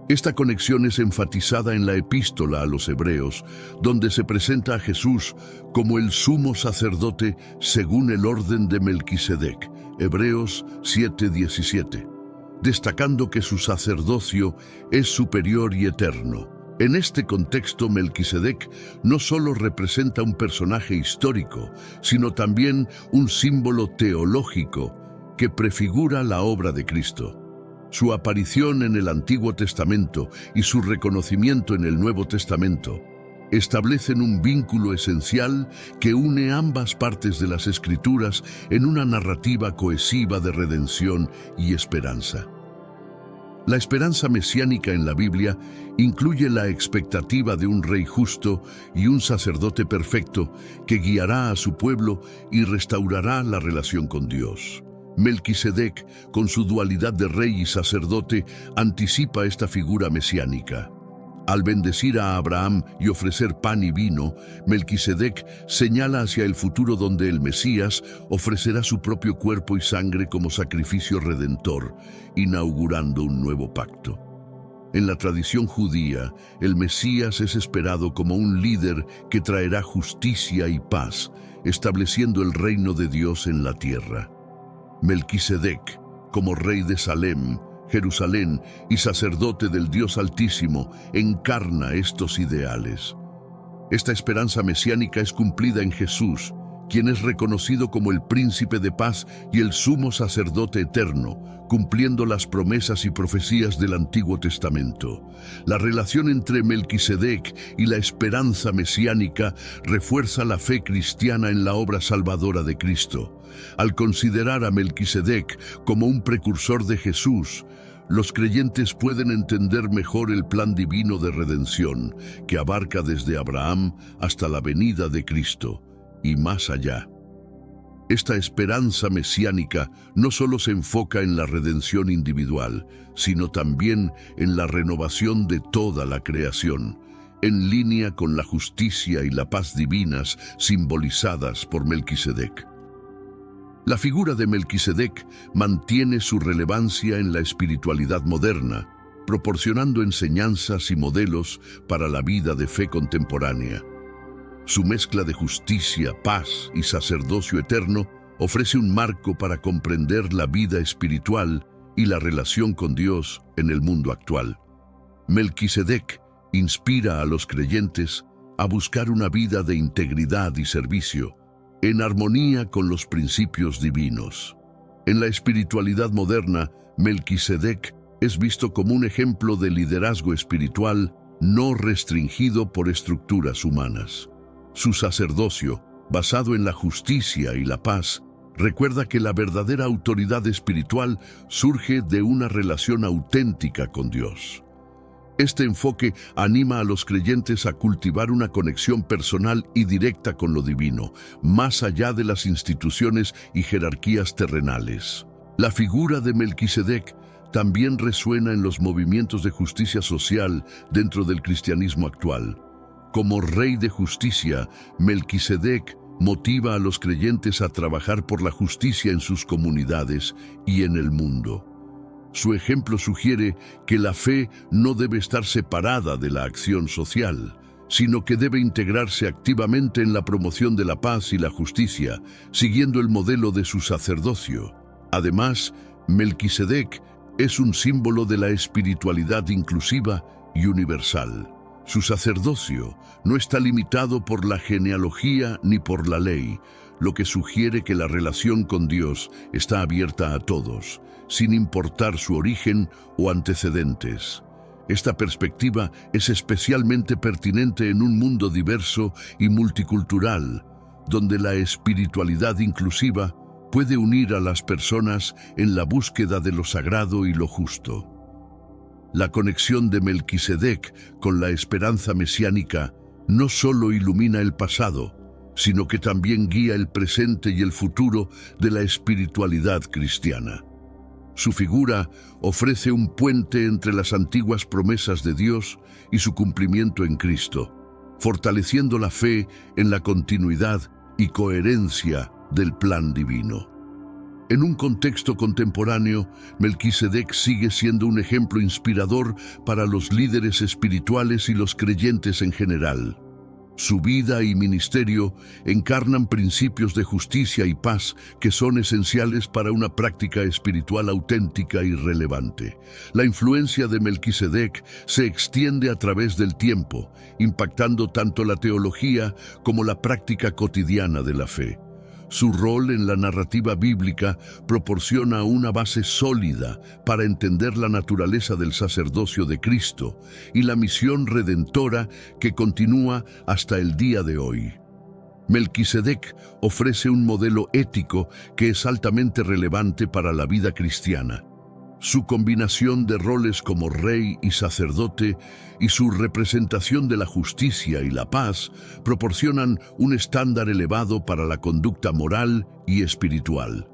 Esta conexión es enfatizada en la epístola a los Hebreos, donde se presenta a Jesús como el sumo sacerdote según el orden de Melquisedec, Hebreos 7:17. Destacando que su sacerdocio es superior y eterno. En este contexto, Melquisedec no solo representa un personaje histórico, sino también un símbolo teológico que prefigura la obra de Cristo. Su aparición en el Antiguo Testamento y su reconocimiento en el Nuevo Testamento establecen un vínculo esencial que une ambas partes de las Escrituras en una narrativa cohesiva de redención y esperanza. La esperanza mesiánica en la Biblia incluye la expectativa de un rey justo y un sacerdote perfecto que guiará a su pueblo y restaurará la relación con Dios. Melquisedec, con su dualidad de rey y sacerdote, anticipa esta figura mesiánica. Al bendecir a Abraham y ofrecer pan y vino, Melquisedec señala hacia el futuro donde el Mesías ofrecerá su propio cuerpo y sangre como sacrificio redentor, inaugurando un nuevo pacto. En la tradición judía, el Mesías es esperado como un líder que traerá justicia y paz, estableciendo el reino de Dios en la tierra. Melquisedec, como rey de Salem, Jerusalén y sacerdote del Dios Altísimo, encarna estos ideales. Esta esperanza mesiánica es cumplida en Jesús, quien es reconocido como el príncipe de paz y el sumo sacerdote eterno, cumpliendo las promesas y profecías del Antiguo Testamento. La relación entre Melquisedec y la esperanza mesiánica refuerza la fe cristiana en la obra salvadora de Cristo. Al considerar a Melquisedec como un precursor de Jesús, los creyentes pueden entender mejor el plan divino de redención que abarca desde Abraham hasta la venida de Cristo y más allá. Esta esperanza mesiánica no solo se enfoca en la redención individual, sino también en la renovación de toda la creación, en línea con la justicia y la paz divinas simbolizadas por Melquisedec. La figura de Melquisedec mantiene su relevancia en la espiritualidad moderna, proporcionando enseñanzas y modelos para la vida de fe contemporánea. Su mezcla de justicia, paz y sacerdocio eterno ofrece un marco para comprender la vida espiritual y la relación con Dios en el mundo actual. Melquisedec inspira a los creyentes a buscar una vida de integridad y servicio, en armonía con los principios divinos. En la espiritualidad moderna, Melquisedec es visto como un ejemplo de liderazgo espiritual no restringido por estructuras humanas. Su sacerdocio, basado en la justicia y la paz, recuerda que la verdadera autoridad espiritual surge de una relación auténtica con Dios. Este enfoque anima a los creyentes a cultivar una conexión personal y directa con lo divino, más allá de las instituciones y jerarquías terrenales. La figura de Melquisedec también resuena en los movimientos de justicia social dentro del cristianismo actual. Como Rey de justicia, Melquisedec motiva a los creyentes a trabajar por la justicia en sus comunidades y en el mundo. Su ejemplo sugiere que la fe no debe estar separada de la acción social, sino que debe integrarse activamente en la promoción de la paz y la justicia, siguiendo el modelo de su sacerdocio. Además, Melquisedec es un símbolo de la espiritualidad inclusiva y universal. Su sacerdocio no está limitado por la genealogía ni por la ley, lo que sugiere que la relación con Dios está abierta a todos, sin importar su origen o antecedentes. Esta perspectiva es especialmente pertinente en un mundo diverso y multicultural, donde la espiritualidad inclusiva puede unir a las personas en la búsqueda de lo sagrado y lo justo. La conexión de Melquisedec con la esperanza mesiánica no solo ilumina el pasado, sino que también guía el presente y el futuro de la espiritualidad cristiana. Su figura ofrece un puente entre las antiguas promesas de Dios y su cumplimiento en Cristo, fortaleciendo la fe en la continuidad y coherencia del plan divino. En un contexto contemporáneo, Melquisedec sigue siendo un ejemplo inspirador para los líderes espirituales y los creyentes en general. Su vida y ministerio encarnan principios de justicia y paz que son esenciales para una práctica espiritual auténtica y relevante. La influencia de Melquisedec se extiende a través del tiempo, impactando tanto la teología como la práctica cotidiana de la fe. Su rol en la narrativa bíblica proporciona una base sólida para entender la naturaleza del sacerdocio de Cristo y la misión redentora que continúa hasta el día de hoy. Melquisedec ofrece un modelo ético que es altamente relevante para la vida cristiana. Su combinación de roles como rey y sacerdote y su representación de la justicia y la paz proporcionan un estándar elevado para la conducta moral y espiritual.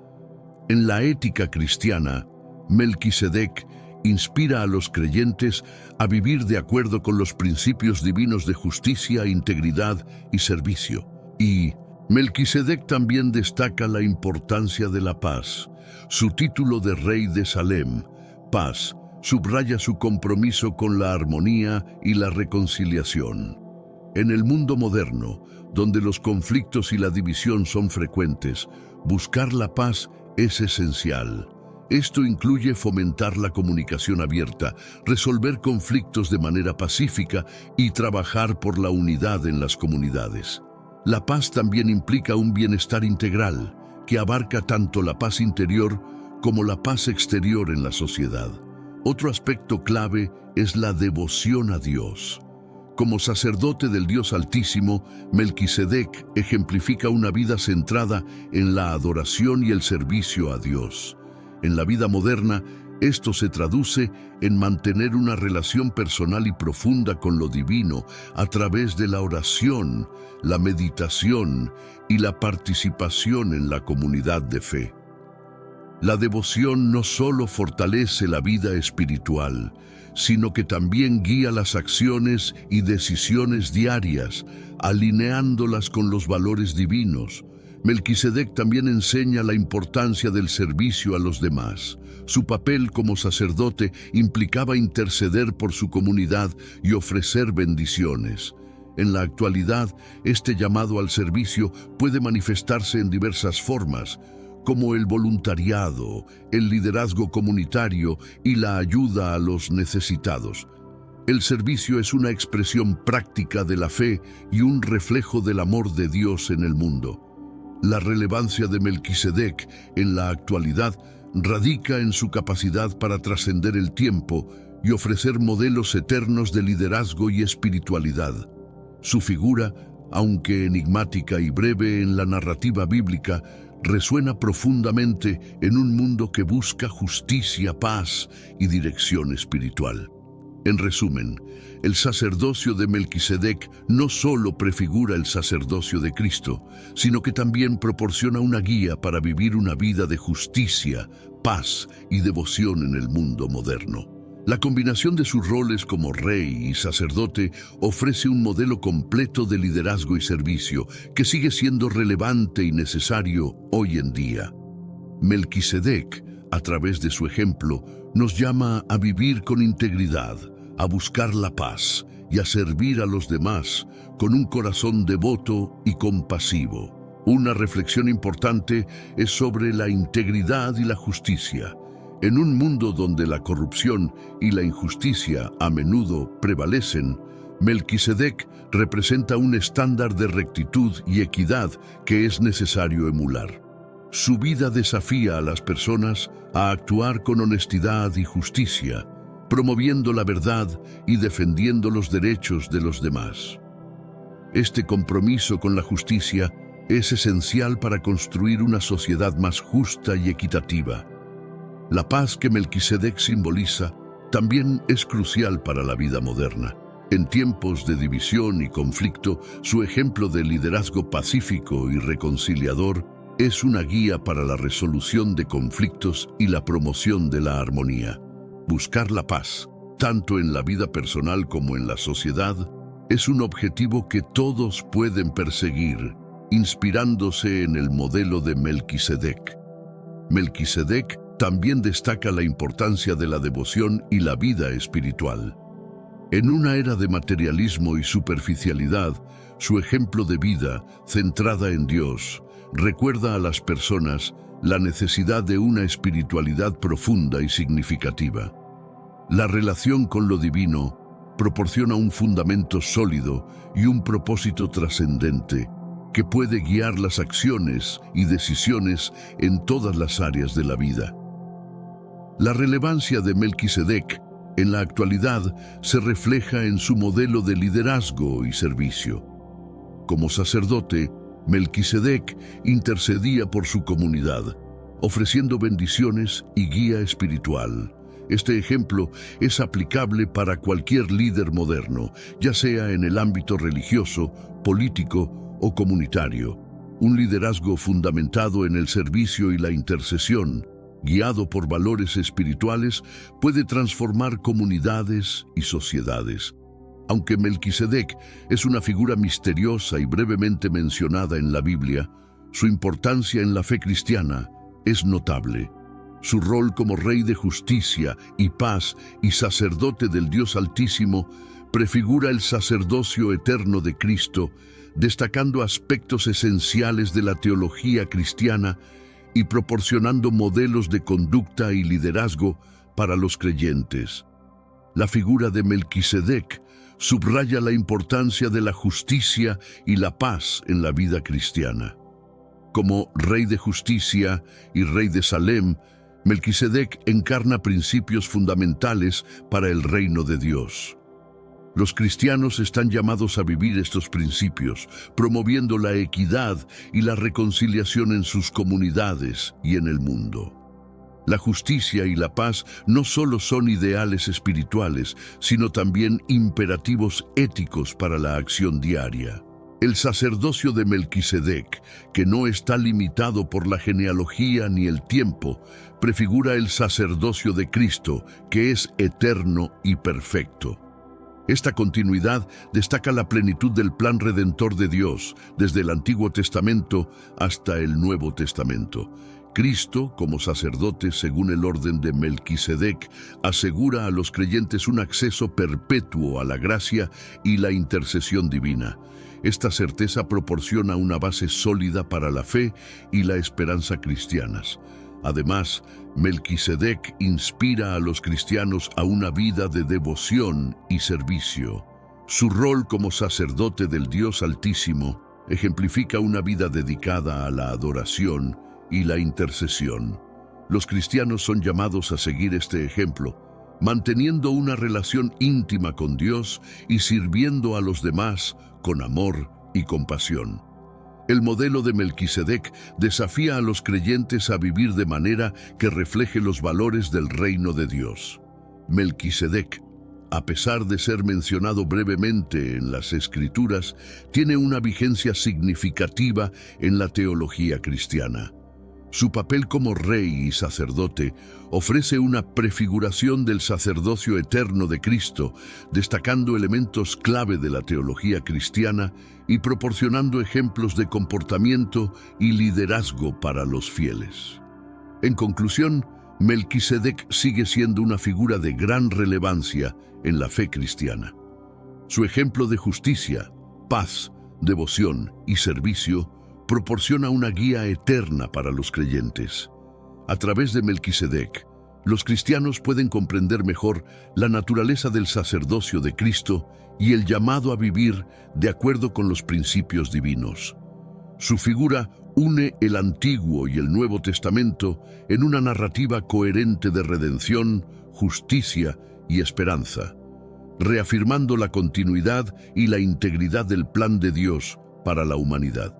En la ética cristiana, Melquisedec inspira a los creyentes a vivir de acuerdo con los principios divinos de justicia, integridad y servicio. Y Melquisedec también destaca la importancia de la paz. Su título de rey de Salem, paz, subraya su compromiso con la armonía y la reconciliación. En el mundo moderno, donde los conflictos y la división son frecuentes, buscar la paz es esencial. Esto incluye fomentar la comunicación abierta, resolver conflictos de manera pacífica y trabajar por la unidad en las comunidades. La paz también implica un bienestar integral, que abarca tanto la paz interior como la paz exterior en la sociedad. Otro aspecto clave es la devoción a Dios. Como sacerdote del Dios Altísimo, Melquisedec ejemplifica una vida centrada en la adoración y el servicio a Dios. En la vida moderna, esto se traduce en mantener una relación personal y profunda con lo divino a través de la oración, la meditación y la participación en la comunidad de fe. La devoción no solo fortalece la vida espiritual, sino que también guía las acciones y decisiones diarias, alineándolas con los valores divinos. Melquisedec también enseña la importancia del servicio a los demás. Su papel como sacerdote implicaba interceder por su comunidad y ofrecer bendiciones. En la actualidad, este llamado al servicio puede manifestarse en diversas formas, como el voluntariado, el liderazgo comunitario y la ayuda a los necesitados. El servicio es una expresión práctica de la fe y un reflejo del amor de Dios en el mundo. La relevancia de Melquisedec en la actualidad radica en su capacidad para trascender el tiempo y ofrecer modelos eternos de liderazgo y espiritualidad. Su figura, aunque enigmática y breve en la narrativa bíblica, resuena profundamente en un mundo que busca justicia, paz y dirección espiritual. En resumen, el sacerdocio de Melquisedec no solo prefigura el sacerdocio de Cristo, sino que también proporciona una guía para vivir una vida de justicia, paz y devoción en el mundo moderno. La combinación de sus roles como rey y sacerdote ofrece un modelo completo de liderazgo y servicio que sigue siendo relevante y necesario hoy en día. Melquisedec, a través de su ejemplo, nos llama a vivir con integridad, a buscar la paz y a servir a los demás con un corazón devoto y compasivo. Una reflexión importante es sobre la integridad y la justicia. En un mundo donde la corrupción y la injusticia a menudo prevalecen, Melquisedec representa un estándar de rectitud y equidad que es necesario emular. Su vida desafía a las personas a actuar con honestidad y justicia, promoviendo la verdad y defendiendo los derechos de los demás. Este compromiso con la justicia es esencial para construir una sociedad más justa y equitativa. La paz que Melquisedec simboliza también es crucial para la vida moderna. En tiempos de división y conflicto, su ejemplo de liderazgo pacífico y reconciliador es una guía para la resolución de conflictos y la promoción de la armonía. Buscar la paz, tanto en la vida personal como en la sociedad, es un objetivo que todos pueden perseguir, inspirándose en el modelo de Melquisedec. Melquisedec también destaca la importancia de la devoción y la vida espiritual. En una era de materialismo y superficialidad, su ejemplo de vida, centrada en Dios, recuerda a las personas la necesidad de una espiritualidad profunda y significativa. La relación con lo divino proporciona un fundamento sólido y un propósito trascendente que puede guiar las acciones y decisiones en todas las áreas de la vida. La relevancia de Melquisedec en la actualidad se refleja en su modelo de liderazgo y servicio. Como sacerdote, Melquisedec intercedía por su comunidad, ofreciendo bendiciones y guía espiritual. Este ejemplo es aplicable para cualquier líder moderno, ya sea en el ámbito religioso, político o comunitario. Un liderazgo fundamentado en el servicio y la intercesión, guiado por valores espirituales, puede transformar comunidades y sociedades. Aunque Melquisedec es una figura misteriosa y brevemente mencionada en la Biblia, su importancia en la fe cristiana es notable. Su rol como rey de justicia y paz y sacerdote del Dios Altísimo prefigura el sacerdocio eterno de Cristo, destacando aspectos esenciales de la teología cristiana y proporcionando modelos de conducta y liderazgo para los creyentes. La figura de Melquisedec subraya la importancia de la justicia y la paz en la vida cristiana. Como rey de justicia y rey de Salem, Melquisedec encarna principios fundamentales para el reino de Dios. Los cristianos están llamados a vivir estos principios, promoviendo la equidad y la reconciliación en sus comunidades y en el mundo. La justicia y la paz no solo son ideales espirituales, sino también imperativos éticos para la acción diaria. El sacerdocio de Melquisedec, que no está limitado por la genealogía ni el tiempo, prefigura el sacerdocio de Cristo, que es eterno y perfecto. Esta continuidad destaca la plenitud del plan redentor de Dios, desde el Antiguo Testamento hasta el Nuevo Testamento. Cristo, como sacerdote según el orden de Melquisedec, asegura a los creyentes un acceso perpetuo a la gracia y la intercesión divina. Esta certeza proporciona una base sólida para la fe y la esperanza cristianas. Además, Melquisedec inspira a los cristianos a una vida de devoción y servicio. Su rol como sacerdote del Dios Altísimo ejemplifica una vida dedicada a la adoración y la intercesión. Los cristianos son llamados a seguir este ejemplo, manteniendo una relación íntima con Dios y sirviendo a los demás con amor y compasión. El modelo de Melquisedec desafía a los creyentes a vivir de manera que refleje los valores del reino de Dios. Melquisedec, a pesar de ser mencionado brevemente en las Escrituras, tiene una vigencia significativa en la teología cristiana. Su papel como rey y sacerdote ofrece una prefiguración del sacerdocio eterno de Cristo, destacando elementos clave de la teología cristiana y proporcionando ejemplos de comportamiento y liderazgo para los fieles. En conclusión, Melquisedec sigue siendo una figura de gran relevancia en la fe cristiana. Su ejemplo de justicia, paz, devoción y servicio proporciona una guía eterna para los creyentes. A través de Melquisedec, los cristianos pueden comprender mejor la naturaleza del sacerdocio de Cristo y el llamado a vivir de acuerdo con los principios divinos. Su figura une el Antiguo y el Nuevo Testamento en una narrativa coherente de redención, justicia y esperanza, reafirmando la continuidad y la integridad del plan de Dios para la humanidad.